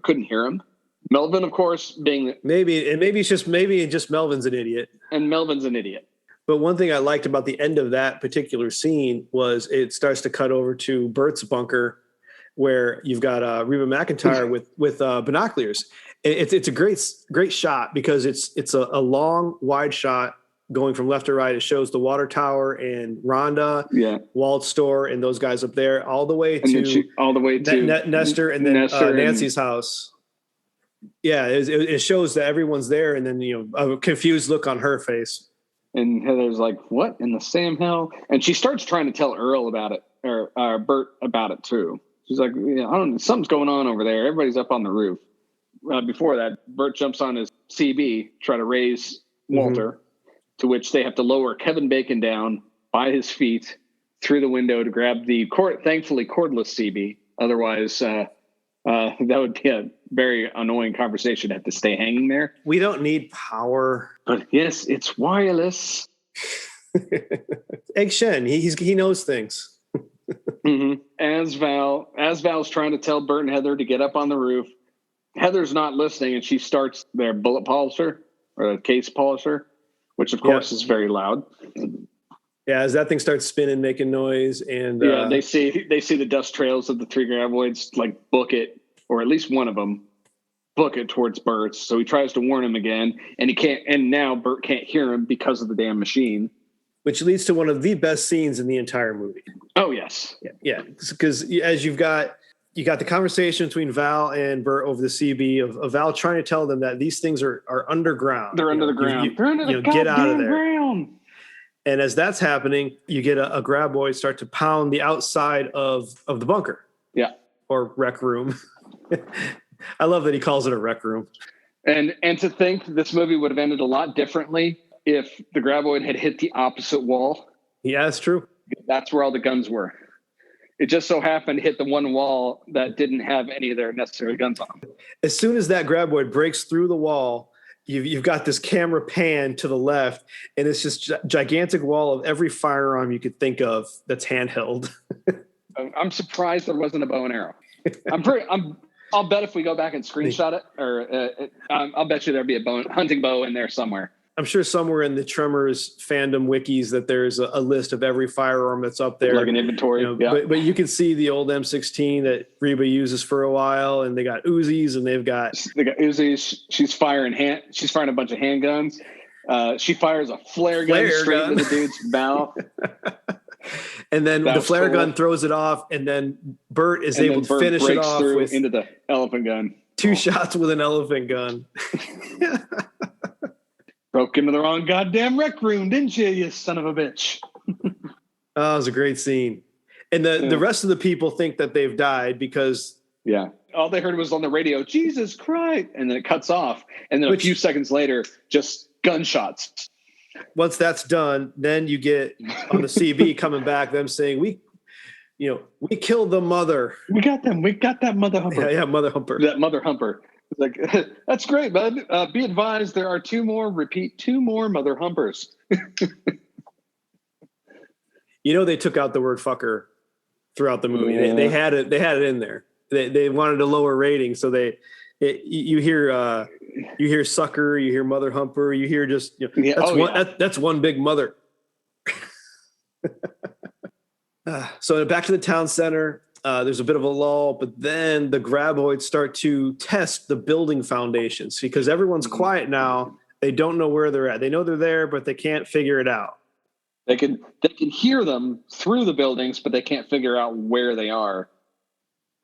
A: him. Melvin, of course, being
B: maybe just Melvin's an idiot.
A: And Melvin's an idiot.
B: But one thing I liked about the end of that particular scene was it starts to cut over to Burt's bunker, where you've got Reba McEntire with binoculars. It's a great shot because it's a long wide shot going from left to right. It shows the water tower and Rhonda, Walt's store, and those guys up there, all the way to Nestor and then Nancy's house. Yeah, it shows that everyone's there, and then a confused look on her face.
A: And Heather's like, "What in the Sam hell?" And she starts trying to tell Earl about it, or Burt about it too. She's like, I don't know, something's going on over there. Everybody's up on the roof. Before that, Burt jumps on his CB, try to raise Walter, to which they have to lower Kevin Bacon down by his feet through the window to grab the thankfully cordless CB. Otherwise, that would be a very annoying conversation to have to stay hanging there.
B: We don't need power.
A: But yes, it's wireless.
B: Egg Shen, he knows things.
A: As Val's trying to tell Burt and Heather to get up on the roof, Heather's not listening, and she starts their bullet polisher or a case polisher, which of course is very loud.
B: Yeah, as that thing starts spinning, making noise, and
A: they see the dust trails of the 3 graboids like book it, or at least one of them book it towards Burt. So he tries to warn him again, and he can't. And now Burt can't hear him because of the damn machine,
B: which leads to one of the best scenes in the entire movie.
A: Oh yes,
B: yeah, because as you got the conversation between Val and Burt over the CB of Val trying to tell them that these things are underground.
A: They're under the ground. They're under the
B: get out of there.
A: Ground.
B: And as that's happening, you get a graboid start to pound the outside of the bunker.
A: Yeah.
B: Or rec room. I love that he calls it a rec room.
A: And to think this movie would have ended a lot differently if the graboid had hit the opposite wall.
B: Yeah, that's true.
A: That's where all the guns were. It just so happened to hit the one wall that didn't have any of their necessary guns on them.
B: As soon as that graboid breaks through the wall, you've got this camera pan to the left, and it's just gigantic wall of every firearm you could think of that's handheld.
A: I'm surprised there wasn't a bow and arrow. I'll bet if we go back and screenshot it, or I'll bet you there'll be a hunting bow in there somewhere.
B: I'm sure somewhere in the Tremors fandom wikis that there's a list of every firearm that's up there.
A: Like an inventory. Yeah.
B: But you can see the old M16 that Reba uses for a while, and they got Uzis, and they've got
A: Uzis. She's firing a bunch of handguns. She fires a flare gun straight into the dude's mouth.
B: And then the flare gun throws it off, and then Burt is able to finish it off
A: into the elephant gun.
B: 2 shots with an elephant gun.
A: Broke into the wrong goddamn rec room, didn't you, you son of a bitch?
B: Oh, it was a great scene. And the rest of the people think that they've died because...
A: Yeah. All they heard was on the radio, Jesus Christ. And then it cuts off. And then a few seconds later, just gunshots.
B: Once that's done, then you get on the CB coming back, them saying, we killed the mother.
A: We got them. We got that mother humper.
B: Yeah, mother humper.
A: That mother humper. Like, that's great, bud. Be advised, there are 2 more mother humpers.
B: They took out the word fucker throughout the movie.
A: Yeah.
B: They had it in there. They wanted a lower rating, so you hear sucker, you hear mother humper, you hear just that's one big mother. So back to the town center. There's a bit of a lull, but then the graboids start to test the building foundations because everyone's quiet now. They don't know where they're at. They know they're there, but they can't figure it out.
A: They can hear them through the buildings, but they can't figure out where they are,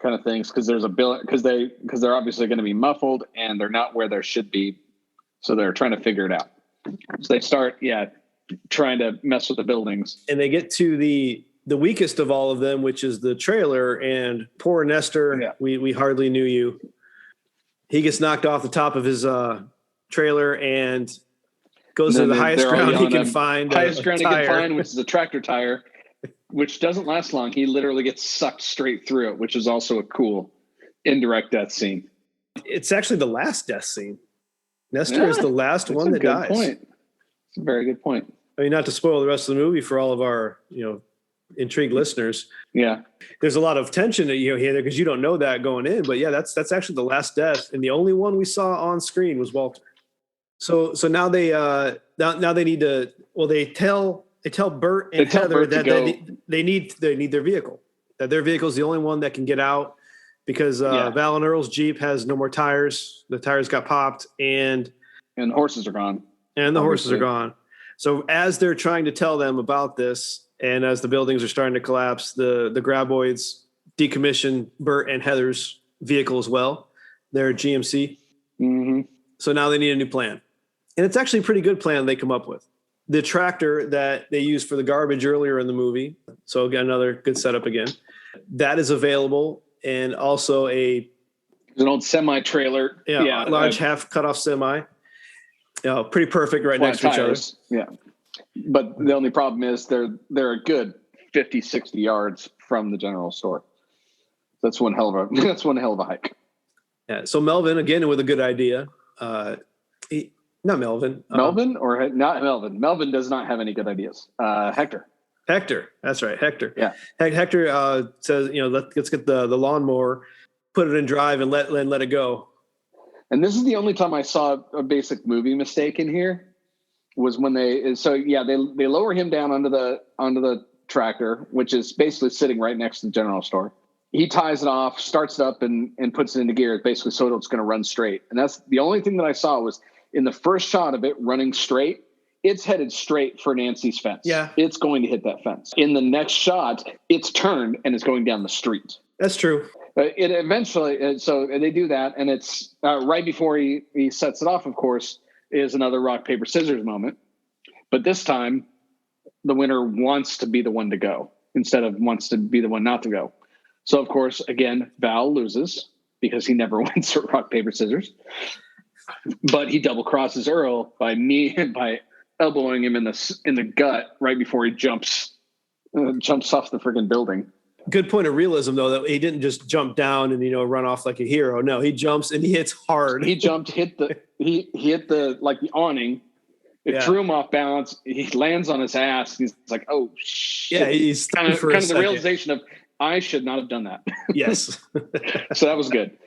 A: kind of things. Because they're obviously going to be muffled and they're not where they should be, so they're trying to figure it out. So they start, trying to mess with the buildings,
B: and they get to the weakest of all of them, which is the trailer, and poor Nestor, we hardly knew you. He gets knocked off the top of his trailer and goes to the highest ground he can find.
A: Highest ground he can find, which is a tractor tire, which doesn't last long. He literally gets sucked straight through it, which is also a cool indirect death scene.
B: It's actually the last death scene. Nestor is the last one that dies.
A: Point. It's a very good point.
B: I mean, not to spoil the rest of the movie for all of our, intrigued listeners.
A: Yeah.
B: There's a lot of tension that you hear there because you don't know that going in, but that's actually the last death. And the only one we saw on screen was Walter. So now they need to, they tell Burt and Heather that they need their vehicle, that their vehicle is the only one that can get out because Val and Earl's Jeep has no more tires. The tires got popped and
A: the horses are gone.
B: And the horses are gone. So as they're trying to tell them about this, and as the buildings are starting to collapse, the graboids decommission Burt and Heather's vehicle as well, their GMC.
A: Mm-hmm.
B: So now they need a new plan. And it's actually a pretty good plan they come up with. The tractor that they used for the garbage earlier in the movie, so again, another good setup again, that is available. And also an
A: old semi-trailer.
B: Large half cut-off semi. Pretty perfect right next to each other.
A: Yeah. But the only problem is they're a good 50, 60 yards from the general store. That's one hell of a hike.
B: Yeah. So Melvin, again, with a good idea. Not Melvin.
A: Melvin or not Melvin? Melvin does not have any good ideas. Hector.
B: That's right. Hector.
A: Yeah.
B: Hector says, let's get the lawnmower, put it in drive and let it go.
A: And this is the only time I saw a basic movie mistake in here. was when they lower him down onto the tractor, which is basically sitting right next to the general store. He ties it off, starts it up, and puts it into gear, basically so it's going to run straight. And that's the only thing that I saw was in the first shot of it running straight, it's headed straight for Nancy's fence.
B: Yeah.
A: It's going to hit that fence. In the next shot, it's turned and it's going down the street.
B: That's true.
A: It eventually, so they do that, and it's right before he sets it off, of course, is another rock, paper, scissors moment. But this time, the winner wants to be the one to go instead of wants to be the one not to go. So, of course, again, Val loses because he never wins at rock, paper, scissors. But he double crosses Earl by elbowing him in the gut right before he jumps off the friggin' building.
B: Good point of realism, though, that he didn't just jump down and run off like a hero. No, he jumps and he hits hard.
A: He jumped, hit the like the awning. It threw him off balance. He lands on his ass. He's like, "Oh shit!"
B: Yeah, he's
A: kind of the realization of I should not have done that.
B: Yes.
A: So that was good,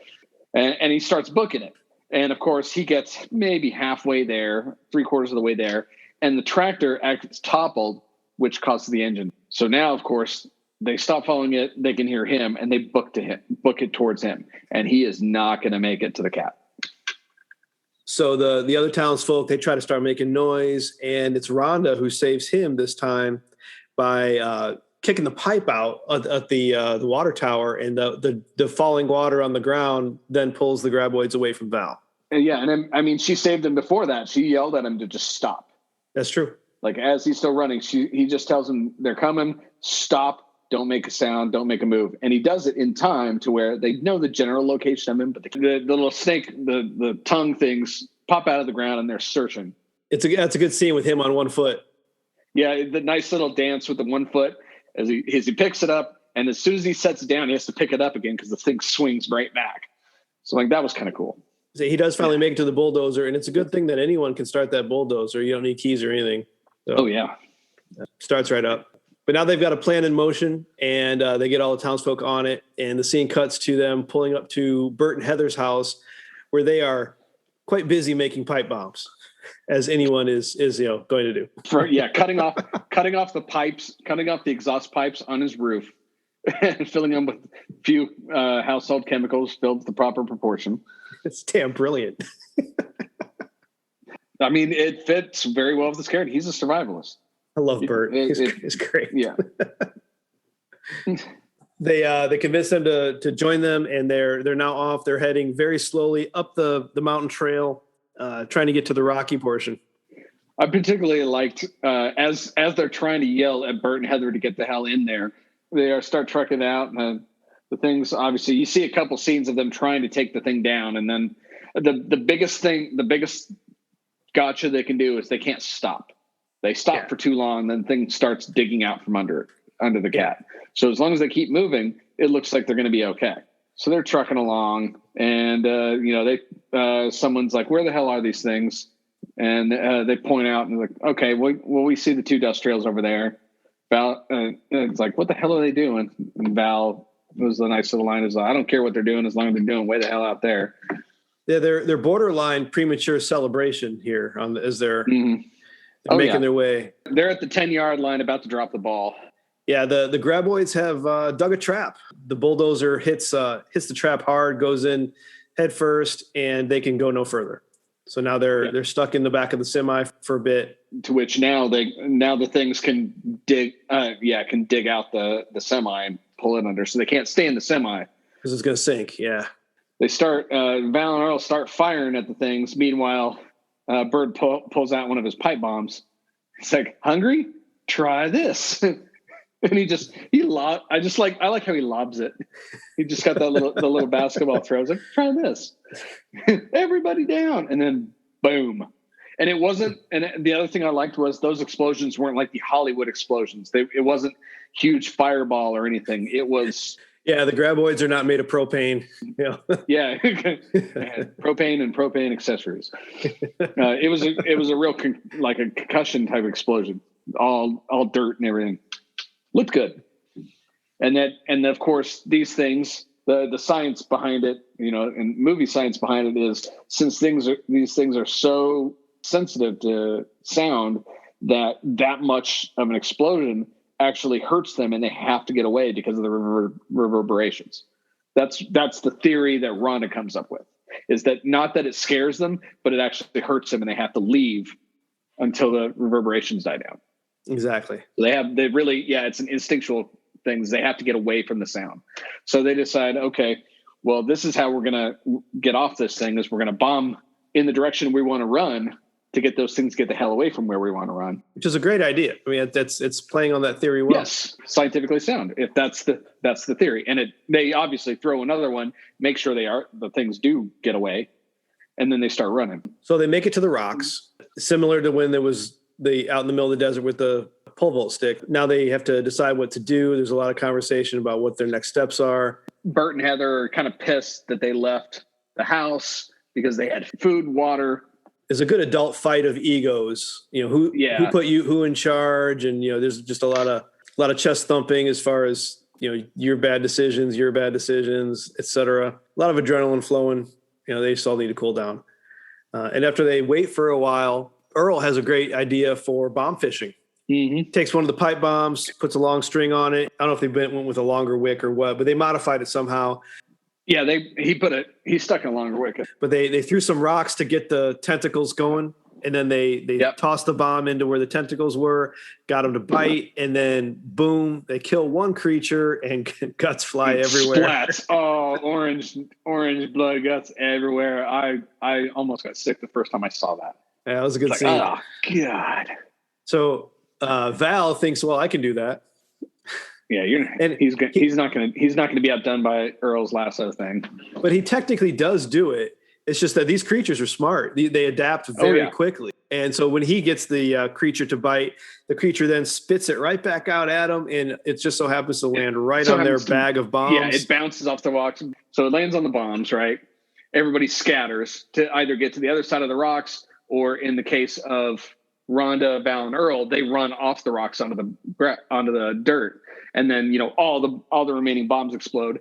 A: and he starts booking it. And of course, he gets maybe halfway there, 3/4 of the way there, and the tractor gets toppled, which causes the engine. So now, of course, they stop following it. They can hear him, and they book it towards him, and he is not going to make it to the cat.
B: So the other townsfolk, they try to start making noise, and it's Rhonda who saves him this time by kicking the pipe out at the water tower, and the falling water on the ground then pulls the graboids away from Val.
A: Yeah, and then, I mean, she saved him before that. She yelled at him to just stop.
B: That's true.
A: Like, as he's still running, he just tells him, they're coming, stop, don't make a sound, don't make a move. And he does it in time to where they know the general location of him, but the little snake, the tongue things pop out of the ground and they're searching.
B: That's a good scene with him on one foot.
A: Yeah, the nice little dance with the 1 foot as he picks it up, and as soon as he sets it down, he has to pick it up again because the thing swings right back. So like that was kind of cool.
B: So he does finally make it to the bulldozer, and it's a good thing that anyone can start that bulldozer. You don't need keys or anything. So,
A: oh yeah,
B: starts right up. But now they've got a plan in motion, and they get all the townsfolk on it, and the scene cuts to them pulling up to Burt and Heather's house, where they are quite busy making pipe bombs, as anyone is going to do.
A: Cutting off the pipes, cutting off the exhaust pipes on his roof, and filling them with a few household chemicals filled with the proper proportion.
B: It's damn brilliant.
A: I mean, it fits very well with this character. He's a survivalist.
B: I love Burt. He's great.
A: Yeah.
B: They convince them to join them, and they're now off. They're heading very slowly up the mountain trail, trying to get to the rocky portion.
A: I particularly liked as they're trying to yell at Burt and Heather to get the hell in there. They start trucking out, and the things. Obviously, you see a couple scenes of them trying to take the thing down, and then the biggest gotcha they can do is they can't stop. They stop for too long, then the thing starts digging out from under the cat. So as long as they keep moving, it looks like they're going to be okay. So they're trucking along, and someone's like, "Where the hell are these things?" And they point out, and they're like, "Okay, well, we see the 2 dust trails over there." Val, it's like, "What the hell are they doing?" And Val, it was a nice little line, is, "I don't care what they're doing as long as they're doing way the hell out there."
B: Yeah, they're borderline premature celebration here as they're making their way.
A: They're at the 10-yard line, about to drop the ball.
B: Yeah, the graboids have dug a trap. The bulldozer hits the trap hard, goes in head first, and they can go no further. So now they're stuck in the back of the semi for a bit. To which now the things can dig out the semi and pull it under, so they can't stay in the semi because it's going to sink. Yeah, they start. Val and Earl start firing at the things. Meanwhile, Burt pulls out one of his pipe bombs. He's like, "Hungry? Try this." And I like how he lobs it. He just got the little basketball throws. Like, "Try this." Everybody down. And then boom. And it wasn't, and the other thing I liked was those explosions weren't like the Hollywood explosions. It wasn't huge fireball or anything. It was. Yeah, the graboids are not made of propane. Yeah. Propane and propane accessories. It was a real like a concussion type explosion. All dirt and everything. Looked good. And of course these things, the science behind it, and movie science behind it is, since these things are so
A: sensitive to sound that much of an explosion actually hurts them, and they have to get away because of the reverberations. That's the theory that Rhonda comes up with, is that not that it scares them, but it actually hurts them, and they have to leave until the reverberations die down.
B: Exactly.
A: They really, it's an instinctual thing. They have to get away from the sound. So they decide, okay, well, this is how we're going to get off this thing, is we're going to bomb in the direction we want to run to get those things, get the hell away from where we want to run.
B: Which is a great idea. I mean, it's playing on that theory well.
A: Yes, scientifically sound. If that's the theory. And they obviously throw another one, make sure the things do get away, and then they start running.
B: So they make it to the rocks, similar to when there was out in the middle of the desert with the pole vault stick. Now they have to decide what to do. There's a lot of conversation about what their next steps are.
A: Burt and Heather are kind of pissed that they left the house because they had food, water.
B: There's a good adult fight of egos. Who put who in charge, and there's just a lot of chest thumping as far as your bad decisions, etc. A lot of adrenaline flowing. They just all need to cool down. And after they wait for a while, Earl has a great idea for bomb fishing. Mm-hmm. Takes one of the pipe bombs, puts a long string on it. I don't know if they went with a longer wick or what, but they modified it somehow.
A: Yeah, he stuck in a longer wick.
B: But they threw some rocks to get the tentacles going, and then they tossed the bomb into where the tentacles were, got them to bite, and then boom, they kill one creature and guts fly everywhere.
A: Splats. Oh, orange blood guts everywhere. I almost got sick the first time I saw that.
B: Yeah, that was a good scene.
A: Oh God.
B: So Val thinks, well, I can do that.
A: Yeah, he's not going to be outdone by Earl's lasso thing.
B: But he technically does do it. It's just that these creatures are smart. They adapt very quickly. And so when he gets the creature to bite, the creature then spits it right back out at him, and it just so happens to land right on their bag of bombs.
A: Yeah, it bounces off the rocks. So it lands on the bombs, right? Everybody scatters to either get to the other side of the rocks, or in the case of Rhonda, Val, and Earl, they run off the rocks onto the dirt. And then, all the remaining bombs explode,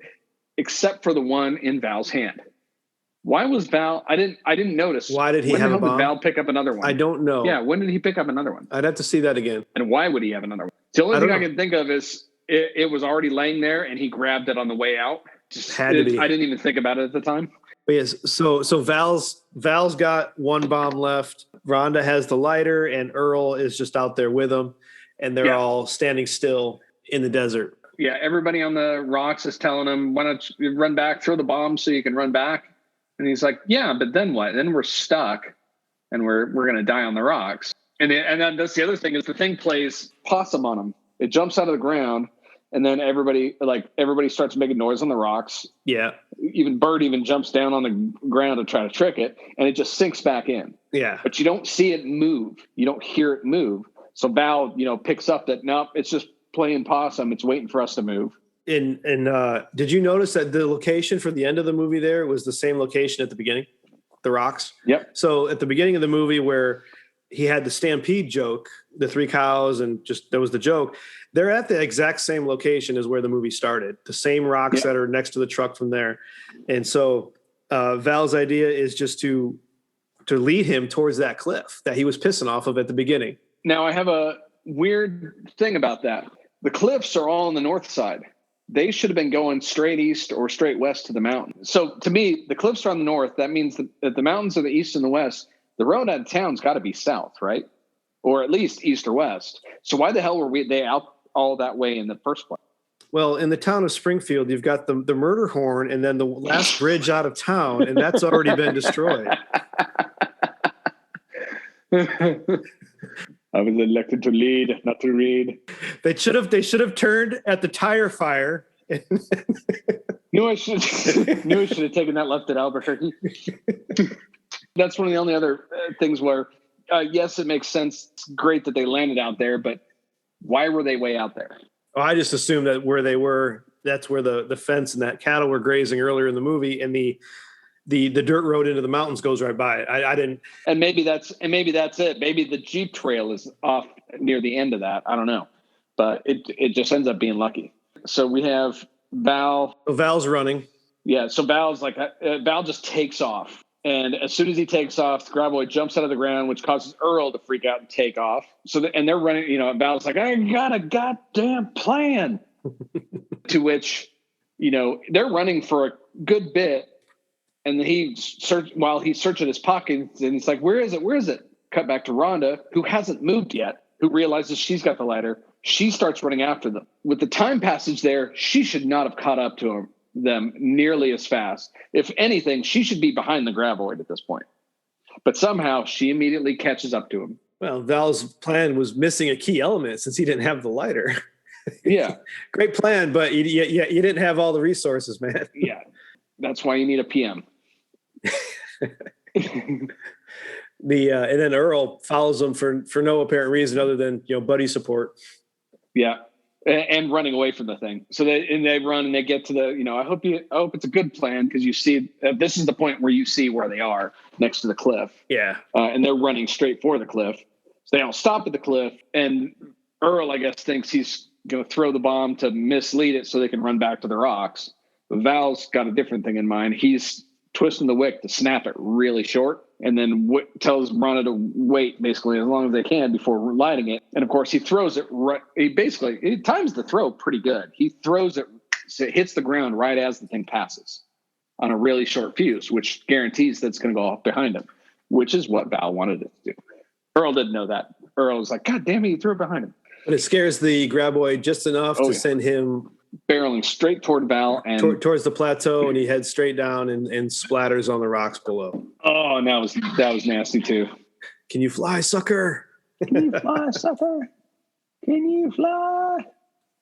A: except for the one in Val's hand. Why was Val? I didn't notice.
B: Why did he have a bomb?
A: When did Val pick up another one?
B: I don't know.
A: Yeah, when did he pick up another one?
B: I'd have to see that again.
A: And why would he have another one? The only thing I can think of is it was already laying there, and he grabbed it on the way out.
B: Had to be.
A: I didn't even think about it at the time.
B: But yes, so Val's got one bomb left. Rhonda has the lighter, and Earl is just out there with him, and they're all standing still in the desert.
A: Yeah, everybody on the rocks is telling him, why don't you run back, throw the bomb so you can run back? And he's like, yeah, but then what? Then we're stuck, and we're going to die on the rocks. And then that's the other thing, is the thing plays possum on him. It jumps out of the ground, and then everybody starts making noise on the rocks. Yeah. Even Burt jumps down on the ground to try to trick it, and it just sinks back in. Yeah. But you don't see it move. You don't hear it move. So Val, picks up that, nope, it's just playing possum. It's waiting for us to move.
B: And did you notice that the location for the end of the movie there was the same location at the beginning? The rocks? Yep. So at the beginning of the movie where he had the stampede joke, the 3 cows, and just there was the joke, they're at the exact same location as where the movie started. The same rocks that are next to the truck from there. And so Val's idea is just to lead him towards that cliff that he was pissing off of at the beginning.
A: Now, I have a weird thing about that. The cliffs are all on the north side. They should have been going straight east or straight west to the mountain. So to me, the cliffs are on the north. That means that the mountains are the east and the west. The road out of town's got to be south, right? Or at least east or west. So why the hell were they out all that way in the first place?
B: Well, in the town of Springfield, you've got the murder horn and then the last bridge out of town, and that's already been destroyed.
A: I was elected to lead, not to read.
B: They should have turned at the tire fire.
A: Knew I should have taken that left at Albuquerque. That's one of the only other things where, yes, it makes sense. It's great that they landed out there, but why were they way out there?
B: Oh, I just assumed that where they were, that's where the fence and that cattle were grazing earlier in the movie, and the dirt road into the mountains goes right by it. I didn't. And maybe that's
A: it. Maybe the Jeep trail is off near the end of that. I don't know, but it just ends up being lucky. So we have Val.
B: So Val's running.
A: Yeah. So Val's like Val just takes off And as soon as he takes off, the graboid jumps out of the ground, which causes Earl to freak out and take off. And they're running, and Val's like, I got a goddamn plan. To which, they're running for a good bit. And then while he's searching his pockets, and he's like, where is it? Where is it? Cut back to Rhonda, who hasn't moved yet, who realizes she's got the lighter. She starts running after them. With the time passage there, she should not have caught up to them nearly as fast. If anything, she should be behind the graboid at this point. But somehow she immediately catches up to him.
B: Well, Val's plan was missing a key element since he didn't have the lighter.
A: Yeah.
B: Great plan, but you didn't have all the resources, man.
A: Yeah. That's why you need a PM.
B: And then Earl follows him for no apparent reason other than, buddy support.
A: Yeah. And running away from the thing. So they run and they get to the, I hope it's a good plan, because you see, this is the point where you see where they are next to the cliff.
B: Yeah.
A: And they're running straight for the cliff. So they don't stop at the cliff. And Earl, I guess, thinks he's going to throw the bomb to mislead it so they can run back to the rocks. But Val's got a different thing in mind. He's twisting the wick to snap it really short, and then tells Rhonda to wait basically as long as they can before lighting it. And of course, he throws it right. He times the throw pretty good. He throws it, so it hits the ground right as the thing passes on a really short fuse, which guarantees that it's going to go off behind him, which is what Val wanted it to do. Earl didn't know that. Earl was like, God damn it, you threw it behind him.
B: But it scares the graboid just enough to send him
A: barreling straight toward Val and
B: towards the plateau, and he heads straight down and splatters on the rocks below.
A: Oh, and that was nasty too.
B: Can you fly, sucker?
A: Can you fly, sucker? Can you fly?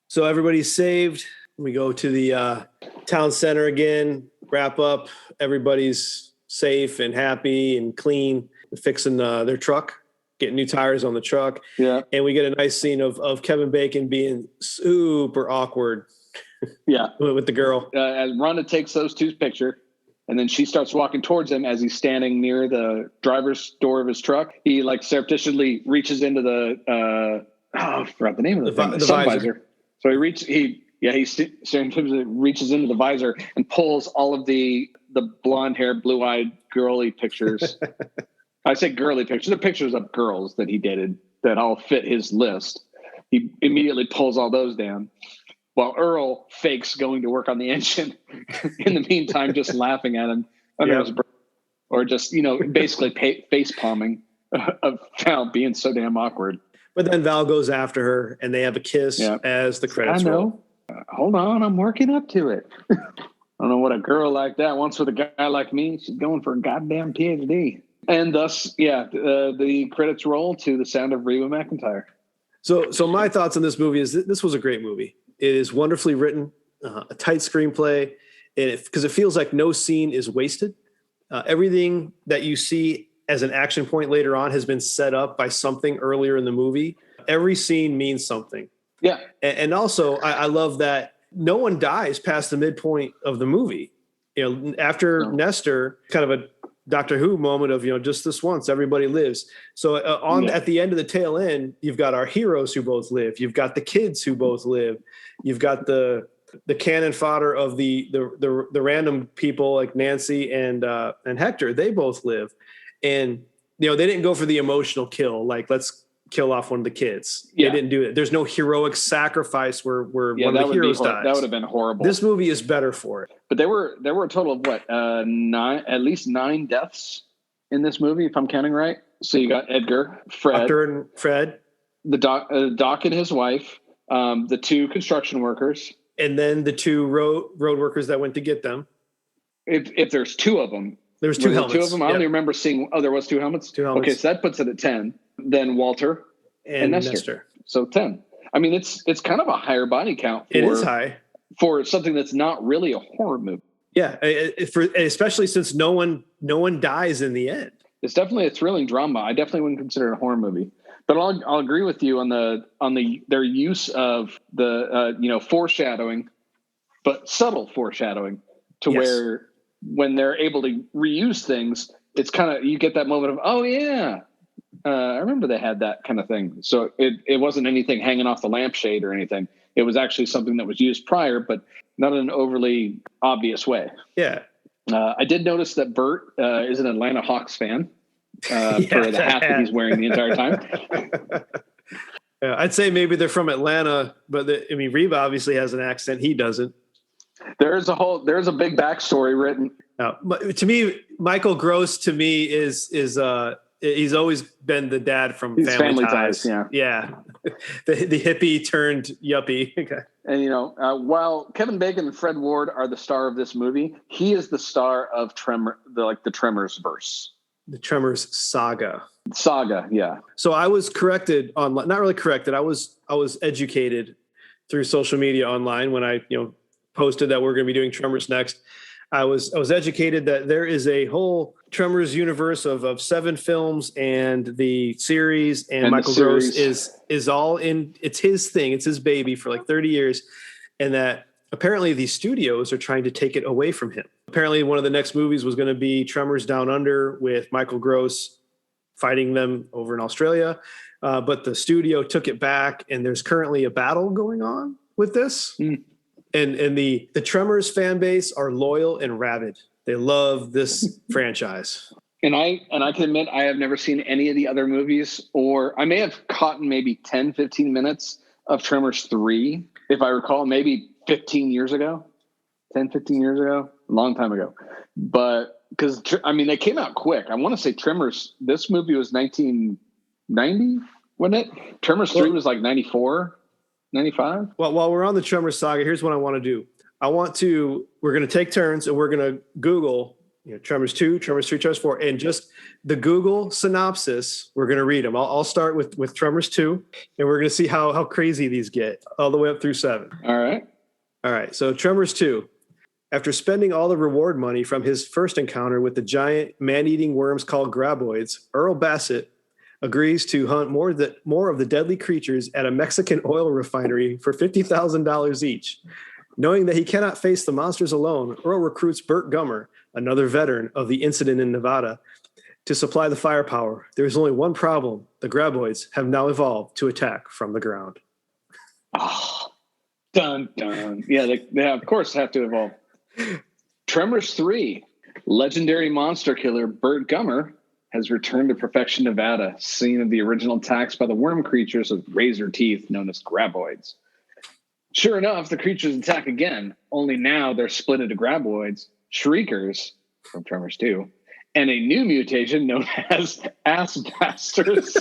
B: So everybody's saved. We go to the town center again, wrap up. Everybody's safe and happy and clean, fixing their truck, getting new tires on the truck.
A: Yeah.
B: And we get a nice scene of Kevin Bacon being super awkward.
A: Yeah.
B: With the girl.
A: As Rhonda takes those two's picture, and then she starts walking towards him as he's standing near the driver's door of his truck. He surreptitiously reaches into the I forgot the name of the thing.
B: The
A: visor. So he surreptitiously reaches into the visor and pulls all of the blonde hair, blue eyed, girly pictures. I say girly pictures. They're pictures of girls that he dated that all fit his list. He immediately pulls all those down, while Earl fakes going to work on the engine. In the meantime, just laughing at him under his breath, or just basically face palming of Val being so damn awkward.
B: But then Val goes after her, and they have a kiss as the credits roll.
A: Hold on, I'm working up to it. I don't know what a girl like that wants with a guy like me. She's going for a goddamn PhD. And thus, the credits roll to the sound of Reba McEntire.
B: So my thoughts on this movie is this was a great movie. It is wonderfully written, a tight screenplay, because it feels like no scene is wasted. Everything that you see as an action point later on has been set up by something earlier in the movie. Every scene means something.
A: Yeah.
B: And also, I love that no one dies past the midpoint of the movie. After Nestor, kind of a Doctor Who moment of, just this once, everybody lives. So at the end of the tail end, you've got our heroes who both live. You've got the kids who both live. You've got the cannon fodder of the random people like Nancy and Hector. They both live. And, they didn't go for the emotional kill. Like, let's kill off one of the kids.
A: Yeah.
B: They didn't do it. There's no heroic sacrifice where one of the heroes dies.
A: That would have been horrible.
B: This movie is better for it.
A: But there were a total of at least 9 deaths in this movie, if I'm counting right. So you got Edgar,
B: Fred,
A: the Doc and his wife, the 2 construction workers,
B: and then the 2 road workers that went to get them.
A: If there's 2 of them,
B: there was 2 helmets.
A: 2 of them. I only remember seeing. Oh, there was 2 helmets.
B: 2 helmets.
A: Okay, so that puts it at 10. Then Walter and Nestor. So 10. I mean, it's kind of a higher body count.
B: It is high
A: for something that's not really a horror movie.
B: Yeah, especially since no one dies in the end.
A: It's definitely a thrilling drama. I definitely wouldn't consider it a horror movie. But I'll agree with you on their use of the foreshadowing, but subtle foreshadowing to where when they're able to reuse things, it's kind of, you get that moment of, oh yeah, I remember they had that kind of thing. So it wasn't anything hanging off the lampshade or anything. It was actually something that was used prior, but not in an overly obvious way.
B: Yeah.
A: I did notice that Burt is an Atlanta Hawks fan for the hat that he's wearing the entire time.
B: Yeah, I'd say maybe they're from Atlanta, but Reba obviously has an accent. He doesn't.
A: There's a big backstory written.
B: But to me, Michael Gross to me is he's always been the dad from Family Ties. Yeah. the hippie turned yuppie. Okay.
A: And while Kevin Bacon and Fred Ward are the star of this movie, he is the star of the Tremors verse.
B: The Tremors saga.
A: Yeah.
B: So I was corrected online, not really corrected. I was educated through social media online when I, posted that we're going to be doing Tremors next. I was educated that there is a whole Tremors universe of 7 films, and the series and Michael Gross is all in. It's his thing. It's his baby for like 30 years. And that apparently these studios are trying to take it away from him. Apparently one of the next movies was going to be Tremors Down Under with Michael Gross fighting them over in Australia. But the studio took it back, and there's currently a battle going on with this. Mm. And the Tremors fan base are loyal and rabid. They love this franchise.
A: And I can admit I have never seen any of the other movies, or I may have caught maybe 10, 15 minutes of Tremors 3, if I recall, maybe 15 years ago, a long time ago. But because, they came out quick. I want to say Tremors, this movie was 1990, wasn't it? Tremors 3 was like 94. 95.
B: Well, while we're on the Tremors saga, here's what I want to do. We're going to take turns, and we're going to Google, Tremors 2, Tremors 3, Tremors 4, and just the Google synopsis. We're going to read them. I'll start with Tremors 2, and we're going to see how crazy these get all the way up through 7.
A: All right.
B: So Tremors 2. After spending all the reward money from his first encounter with the giant man-eating worms called graboids, Earl Bassett agrees to hunt more of the deadly creatures at a Mexican oil refinery for $50,000 each. Knowing that he cannot face the monsters alone, Earl recruits Burt Gummer, another veteran of the incident in Nevada, to supply the firepower. There is only one problem. The graboids have now evolved to attack from the ground.
A: Oh, dun, dun. Yeah, they of course have to evolve. Tremors 3. Legendary monster killer Burt Gummer has returned to Perfection, Nevada, scene of the original attacks by the worm creatures with razor teeth known as graboids. Sure enough, the creatures attack again, only now they're split into graboids, shriekers from Tremors 2, and a new mutation known as ass blasters,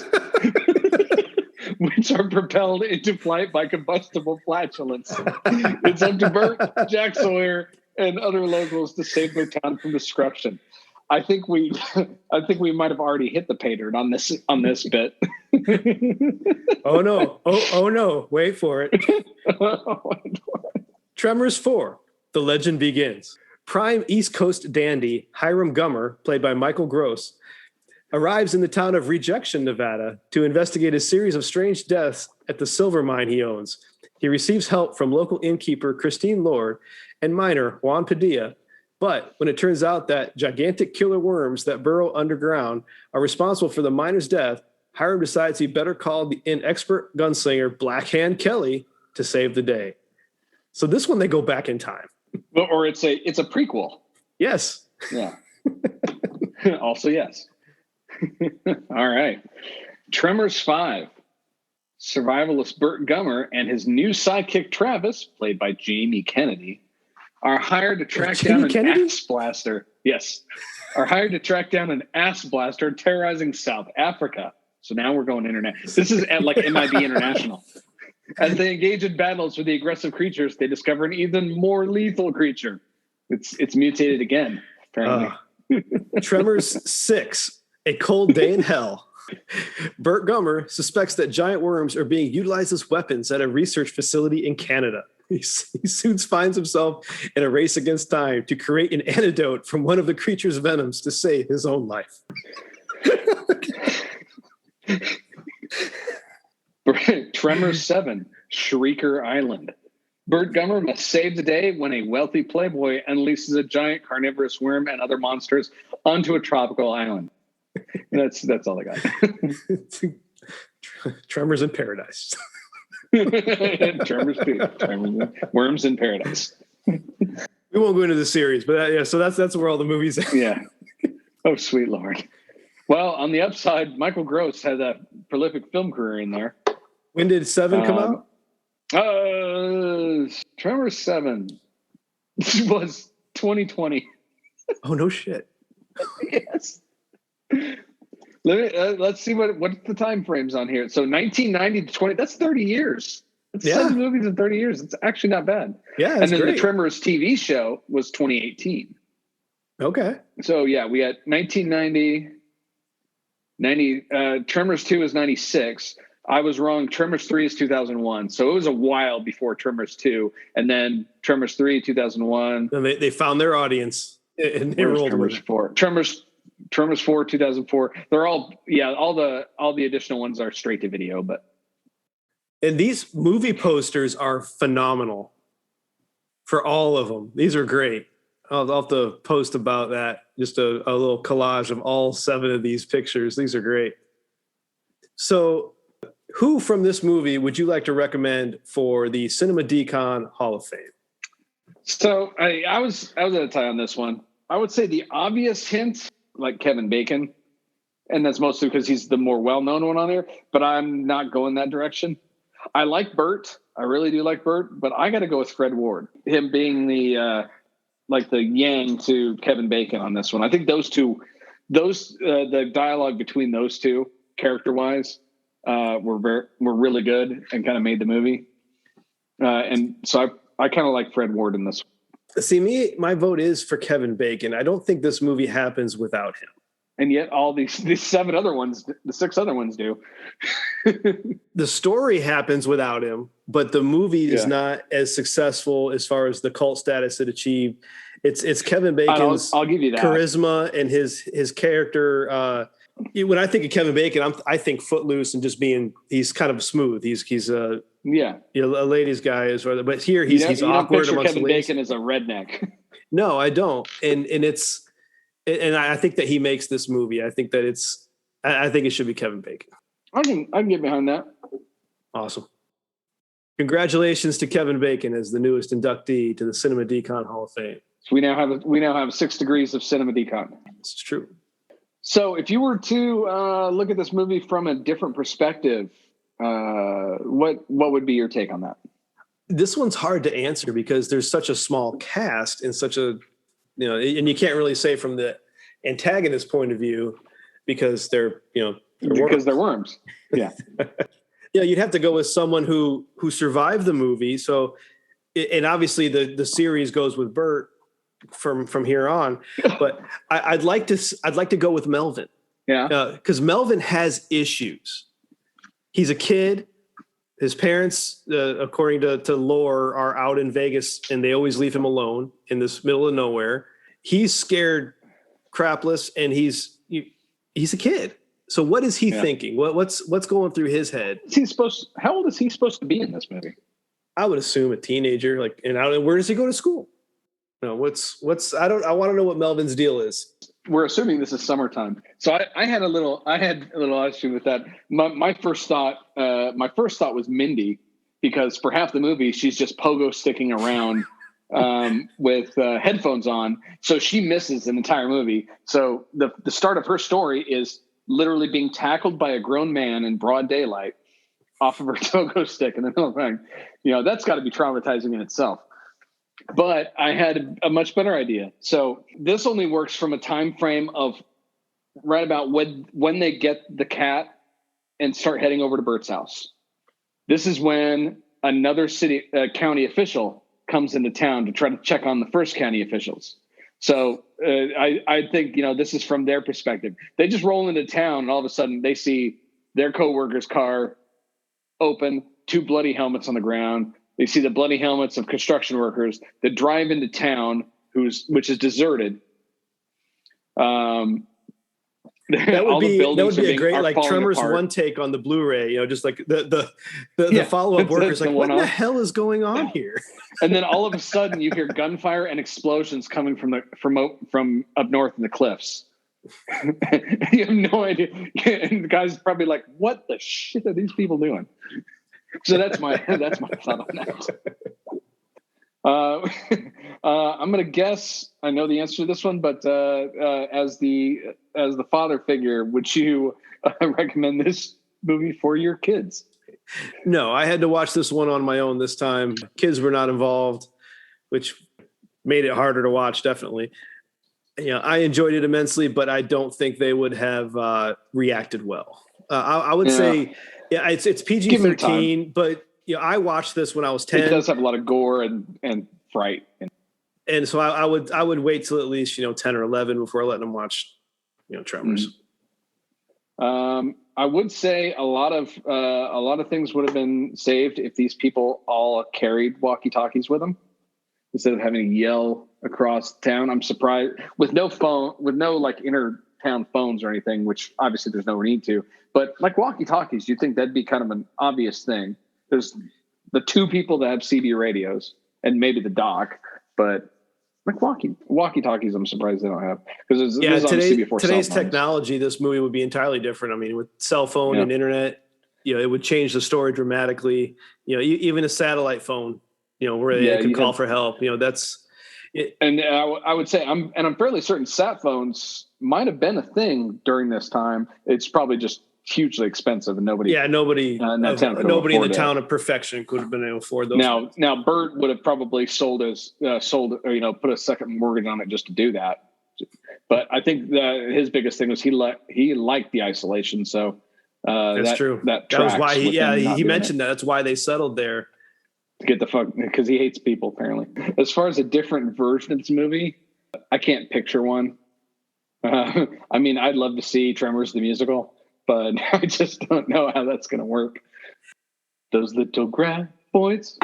A: which are propelled into flight by combustible flatulence. It's up to Burt, Jack Sawyer, and other locals to save their town from destruction. I think we might have already hit the pay dirt on this bit.
B: Oh no! Wait for it. Tremors 4. The legend begins. Prime East Coast dandy Hiram Gummer, played by Michael Gross, arrives in the town of Rejection, Nevada, to investigate a series of strange deaths at the silver mine he owns. He receives help from local innkeeper Christine Lord and miner Juan Padilla. But when it turns out that gigantic killer worms that burrow underground are responsible for the miner's death, Hiram decides he better call an expert gunslinger Blackhand Kelly to save the day. So this one, they go back in time.
A: Or it's a prequel.
B: Yes.
A: Yeah. Also, yes. All right. Tremors 5. Survivalist Burt Gummer and his new sidekick Travis, played by Jamie Kennedy, are hired to track down an ass blaster. Yes. Are hired to track down an ass blaster terrorizing South Africa. So now we're going internet. This is at like MIB International. As they engage in battles with the aggressive creatures, they discover an even more lethal creature. It's mutated again, apparently.
B: Tremors 6. A cold day in hell. Burt Gummer suspects that giant worms are being utilized as weapons at a research facility in Canada. He soon finds himself in a race against time to create an antidote from one of the creature's venoms to save his own life.
A: Tremors 7, Shrieker Island. Burt Gummer must save the day when a wealthy playboy unleashes a giant carnivorous worm and other monsters onto a tropical island. That's all I got.
B: Tremors in Paradise.
A: Tremors 2. Worms in Paradise.
B: We won't go into the series, but yeah, so that's where all the movies.
A: Yeah. Oh, sweet Lord. Well, on the upside, Michael Gross had a prolific film career in there.
B: When did 7 come out?
A: Tremors 7 was 2020.
B: Oh, no shit.
A: Yes. Let's see what the time frames on here. So 1990 to 20. That's 30 years. That's 7 movies in 30 years. It's actually not bad.
B: Yeah,
A: and then
B: great.
A: the Tremors TV show was 2018.
B: Okay.
A: So yeah, we had 1990. Tremors 2 is 96. I was wrong. Tremors 3 is 2001. So it was a while before Tremors 2, and then Tremors 3 2001.
B: And they found their audience and they rolled
A: Tremors
B: with it.
A: 4. Tremors 4 2004. They're all all the additional ones are straight to video, but.
B: And these movie posters are phenomenal for all of them. These are great. I'll have to post about that. Just a little collage of all 7 of these pictures. These are great. So who from this movie would you like to recommend for the Cinema Decon Hall of Fame?
A: So I was at a tie on this one. I would say the obvious hint, like Kevin Bacon, and that's mostly because he's the more well-known one on there, but I'm not going that direction. I like Burt. I really do like Burt, but I got to go with Fred Ward. Him being the yang to Kevin Bacon on this one. I think the dialogue between those two, character-wise, were really good and kind of made the movie. And so I kind of like Fred Ward in this one.
B: See, my vote is for Kevin Bacon. I don't think this movie happens without him.
A: And yet all these 7 other ones, the 6 other ones do.
B: The story happens without him, but the movie is not as successful as far as the cult status it achieved. It's Kevin Bacon's
A: I'll give you that.
B: charisma and his character. When I think of Kevin Bacon, I think Footloose and just he's kind of smooth. He's a ladies guy as well. But here he's awkward amongst
A: Kevin
B: the ladies.
A: Bacon is a redneck.
B: No, I don't. And I think that he makes this movie. I think that I think it should be Kevin Bacon.
A: I can get behind that.
B: Awesome. Congratulations to Kevin Bacon as the newest inductee to the Cinema Decon Hall of Fame.
A: So we now have 6 degrees of Cinema Decon.
B: It's true.
A: So if you were to look at this movie from a different perspective, what would be your take on that?
B: This one's hard to answer because there's such a small cast and and you can't really say from the antagonist point of view because they're worms. Yeah. Yeah, you'd have to go with someone who survived the movie. So, and obviously the series goes with Burt from here on. But I'd like to go with Melvin. Yeah, because Melvin has issues. He's a kid. His parents, according to lore, are out in Vegas, and they always leave him alone in this middle of nowhere. He's scared crapless, and he's a kid. So what is he thinking? What's going through his head?
A: How old is he supposed to be in this movie?
B: I would assume a teenager. Where does he go to school? I want to know what Melvin's deal is.
A: We're assuming this is summertime. So I had a little issue with that. My first thought was Mindy, because for half the movie she's just pogo sticking around with headphones on, so she misses an entire movie. So the start of her story is literally being tackled by a grown man in broad daylight off of her pogo stick in the middle of the thing. That's got to be traumatizing in itself. But I had a much better idea. So this only works from a time frame of right about when they get the cat and start heading over to Bert's house. This is when another county official comes into town to try to check on the first county officials. So I think, this is from their perspective. They just roll into town and all of a sudden they see their coworker's car open, 2 bloody helmets on the ground. They see the bloody helmets of construction workers that drive into town, which is deserted.
B: That would be a great Tremors apart. One take on the Blu-ray. Just like the follow-up workers, like what the hell is going on here?
A: And then all of a sudden you hear gunfire and explosions coming from up north in the cliffs. You have no idea, and the guy's probably like, "What the shit are these people doing?" So that's my thought on I'm gonna guess I know the answer to this one, but as the father figure, would you recommend this movie for your kids?
B: No, I had to watch this one on my own this time. Kids were not involved, which made it harder to watch, definitely. I enjoyed it immensely, but I don't think they would have reacted well. I would say, it's PG-13, but I watched this when I was 10.
A: It does have a lot of gore and fright,
B: and so I would wait till at least 10 or 11 before letting them watch Tremors.
A: I would say a lot of things would have been saved if these people all carried walkie-talkies with them instead of having to yell across town. I'm surprised with no like inner town phones or anything, which obviously there's no need to, but like walkie-talkies, you'd think that'd be kind of an obvious thing. There's the two people that have CB radios and maybe the doc, but like walkie-talkies, I'm surprised they don't have, because
B: today's technology, this movie would be entirely different. I mean, with cell phone and internet, it would change the story dramatically. Even a satellite phone, where they could call for help. That's it.
A: And I would say I'm fairly certain sat phones might have been a thing during this time. It's probably just hugely expensive, and nobody in the town of perfection could have been able to afford those. Now Burt would have probably put a second mortgage on it just to do that. But I think that his biggest thing was he liked the isolation. So
B: that's true. That was why he mentioned that. That's why they settled there.
A: To get the fuck, because he hates people apparently. As far as a different version of this movie, I can't picture one. I mean, I'd love to see Tremors the musical, but I just don't know how that's going to work. Those little grad boys.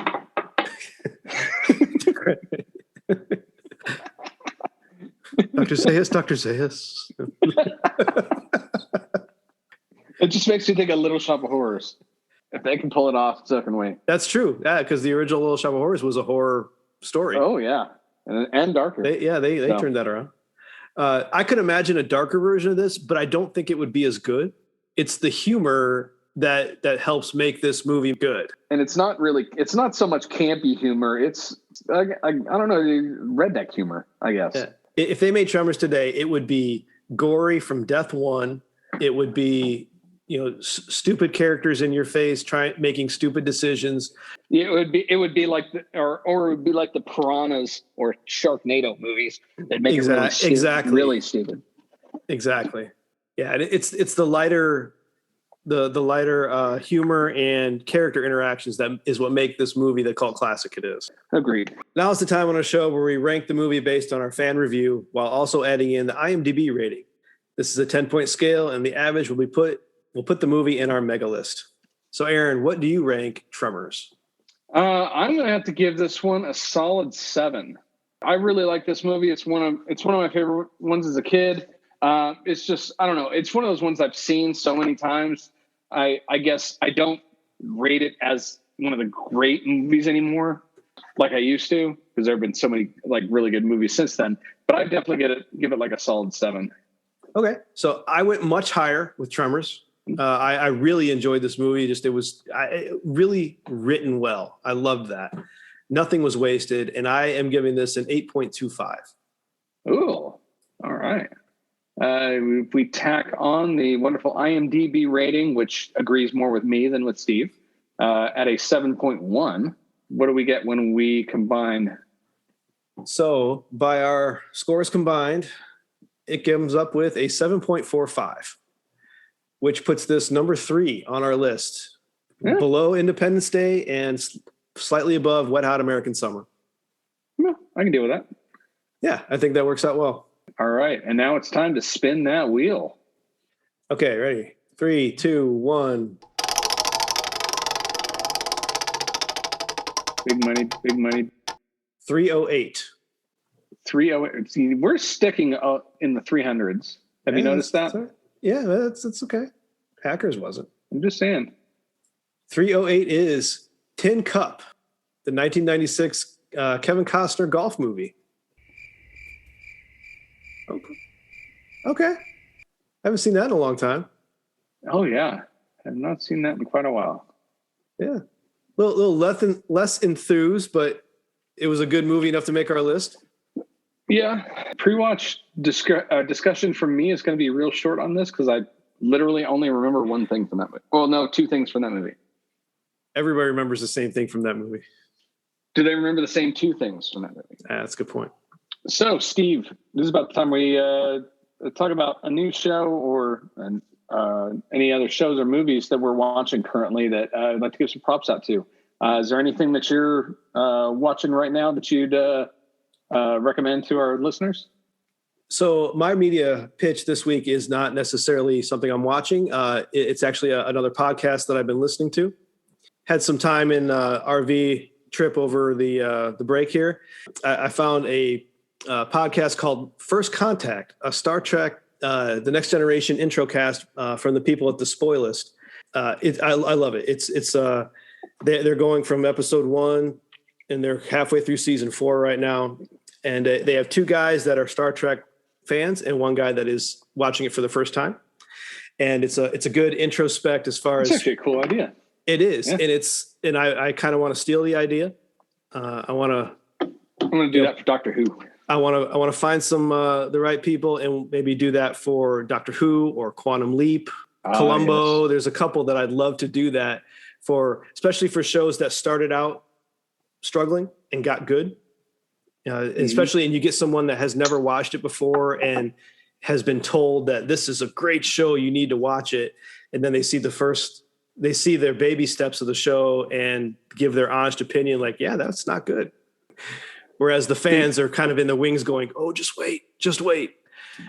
B: Dr. Zayas.
A: It just makes me think of Little Shop of Horrors. If they can pull it off, so can we.
B: That's true. Yeah, because the original Little Shop of Horrors was a horror story.
A: Oh, yeah. And darker.
B: They turned that around. I could imagine a darker version of this, but I don't think it would be as good. It's the humor that helps make this movie good.
A: And it's not so much campy humor. It's, I don't know, redneck humor, I guess.
B: Yeah. If they made Tremors today, it would be gory from Death One. It would be, stupid characters in your face making stupid decisions.
A: Yeah, it would be like it would be like the Piranhas or Sharknado movies that make it really stupid.
B: Exactly. Yeah, it's the lighter humor and character interactions that is what make this movie the cult classic it is.
A: Agreed.
B: Now is the time on our show where we rank the movie based on our fan review while also adding in the IMDb rating. This is a 10-point scale, and the average we'll put the movie in our mega list. So, Aaron, what do you rank Tremors?
A: I'm going to have to give this one a solid 7. I really like this movie. It's one of my favorite ones as a kid. It's just, I don't know. It's one of those ones I've seen so many times. I guess I don't rate it as one of the great movies anymore, like I used to, because there have been so many like really good movies since then. But I definitely give it like a solid 7.
B: Okay, so I went much higher with Tremors. I really enjoyed this movie. It was really written well. I loved that. Nothing was wasted, and I am giving this an 8.25.
A: Ooh, all right. If we tack on the wonderful IMDb rating, which agrees more with me than with Steve, at a 7.1, what do we get when we combine?
B: So by our scores combined, it comes up with a 7.45. Which puts this number 3 on our list, below Independence Day and slightly above Wet Hot American Summer.
A: Yeah, I can deal with that.
B: Yeah, I think that works out well.
A: All right, and now it's time to spin that wheel.
B: Okay, ready? 3, 2, 1.
A: Big money, big money.
B: 308.
A: 308. See, we're sticking in the 300s. Have you noticed that?
B: Sorry. Yeah, that's okay. Hackers wasn't.
A: I'm just saying.
B: 308 is Tin Cup, the 1996 Kevin Costner golf movie. Okay. I haven't seen that in a long time.
A: Oh, yeah. I've not seen that in quite a while.
B: Yeah. A little less enthused, but it was a good movie enough to make our list?
A: Yeah. Pre-watch discussion from me is going to be real short on this because I literally only remember one thing from that movie. Well, no, two things from that movie.
B: Everybody remembers the same thing from that movie.
A: Do they remember the same two things from that movie?
B: That's a good point.
A: So, Steve, this is about the time we talk about a new show or any other shows or movies that we're watching currently that I'd like to give some props out to. Is there anything that you're watching right now that you'd recommend to our listeners?
B: So my media pitch this week is not necessarily something I'm watching. It's actually another podcast that I've been listening to. Had some time in RV trip over the break here. I found a podcast called First Contact, a Star Trek The Next Generation intro cast from the people at the Spoil List. I love it. They're going from episode 1 and they're halfway through season 4 right now. And they have 2 guys that are Star Trek fans and 1 guy that is watching it for the first time. And it's a good introspect as far as
A: It's actually a cool idea.
B: It is.
A: Yeah.
B: And I kind of want to steal the idea.
A: I'm going to do that for Doctor Who.
B: I want to find some the right people and maybe do that for Doctor Who or Quantum Leap, Columbo. Yes. There's a couple that I'd love to do that for, especially for shows that started out struggling and got good. Especially, and you get someone that has never watched it before and has been told that this is a great show, you need to watch it, and then they see their baby steps of the show and give their honest opinion, like, yeah, that's not good. Whereas the fans are kind of in the wings going, oh, just wait.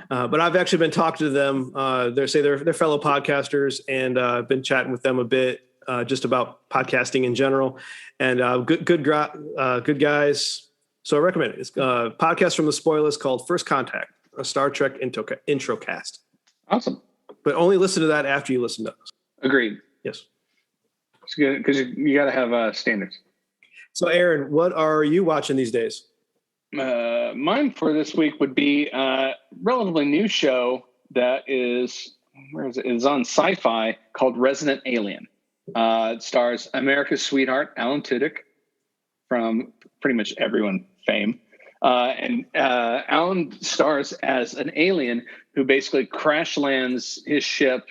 B: But I've actually been talking to them. They're fellow podcasters, and I've been chatting with them a bit just about podcasting in general. And good guys. So I recommend it. It's a podcast from the Spoil List called First Contact, a Star Trek intro cast.
A: Awesome.
B: But only listen to that after you listen to us.
A: Agreed.
B: Yes.
A: It's good because you got to have standards.
B: So, Aaron, what are you watching these days?
A: Mine for this week would be a relatively new show that is, where is it? It's on Sci-Fi called Resident Alien. It stars America's sweetheart, Alan Tudyk, from pretty much everyone fame. And Alan stars as an alien who basically crash lands his ship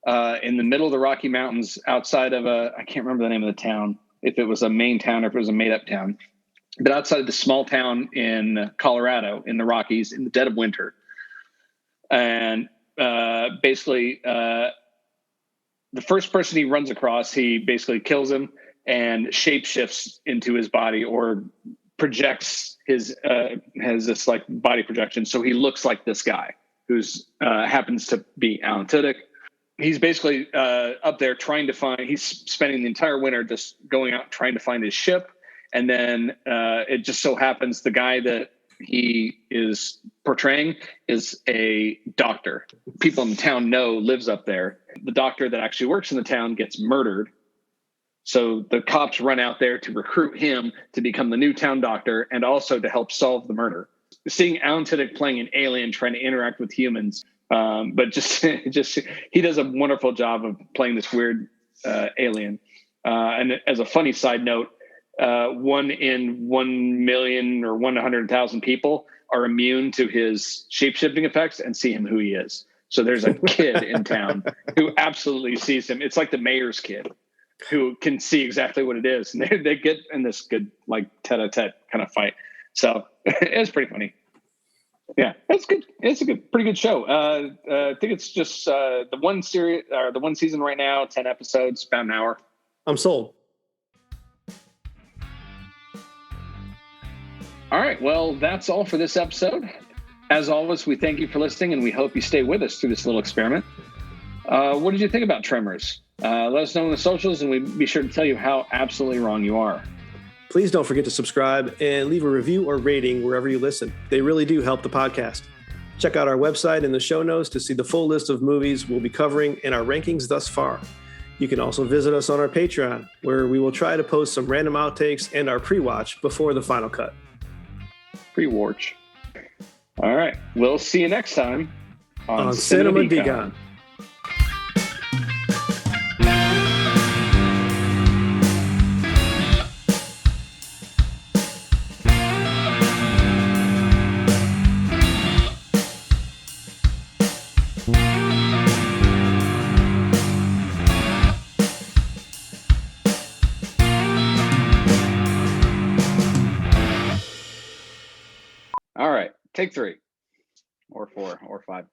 A: in the middle of the Rocky Mountains outside of I can't remember the name of the town, if it was a main town or if it was a made-up town, but outside of the small town in Colorado in the Rockies in the dead of winter. And basically, the first person he runs across, he basically kills him and shapeshifts into his body or projects has this like body projection. So he looks like this guy who's happens to be Alan Tudyk. He's basically up there he's spending the entire winter just going out trying to find his ship. And then it just so happens the guy that he is portraying is a doctor. People in the town know lives up there. The doctor that actually works in the town gets murdered. So the cops run out there to recruit him to become the new town doctor and also to help solve the murder. Seeing Alan Tudyk playing an alien trying to interact with humans, but just he does a wonderful job of playing this weird alien. And as a funny side note, 1 in 1 million or 1 in 100,000 people are immune to his shape-shifting effects and see him who he is. So there's a kid in town who absolutely sees him. It's like the mayor's kid who can see exactly what it is. And they get in this good, like, tete-a-tete kind of fight. So it's pretty funny. Yeah, it's good. It's a pretty good show. I think it's just the one series or the one season right now, 10 episodes, about an hour.
B: I'm sold.
A: All right. Well, that's all for this episode. As always, we thank you for listening, and we hope you stay with us through this little experiment. What did you think about Tremors? Let us know on the socials, and we'll be sure to tell you how absolutely wrong you are.
B: Please don't forget to subscribe and leave a review or rating wherever you listen. They really do help the podcast. Check out our website in the show notes to see the full list of movies we'll be covering and our rankings thus far. You can also visit us on our Patreon, where we will try to post some random outtakes and our pre-watch before the final cut.
A: Pre-watch. All right. We'll see you next time
B: on Cinema Decon.
A: Take 3 or 4 or 5.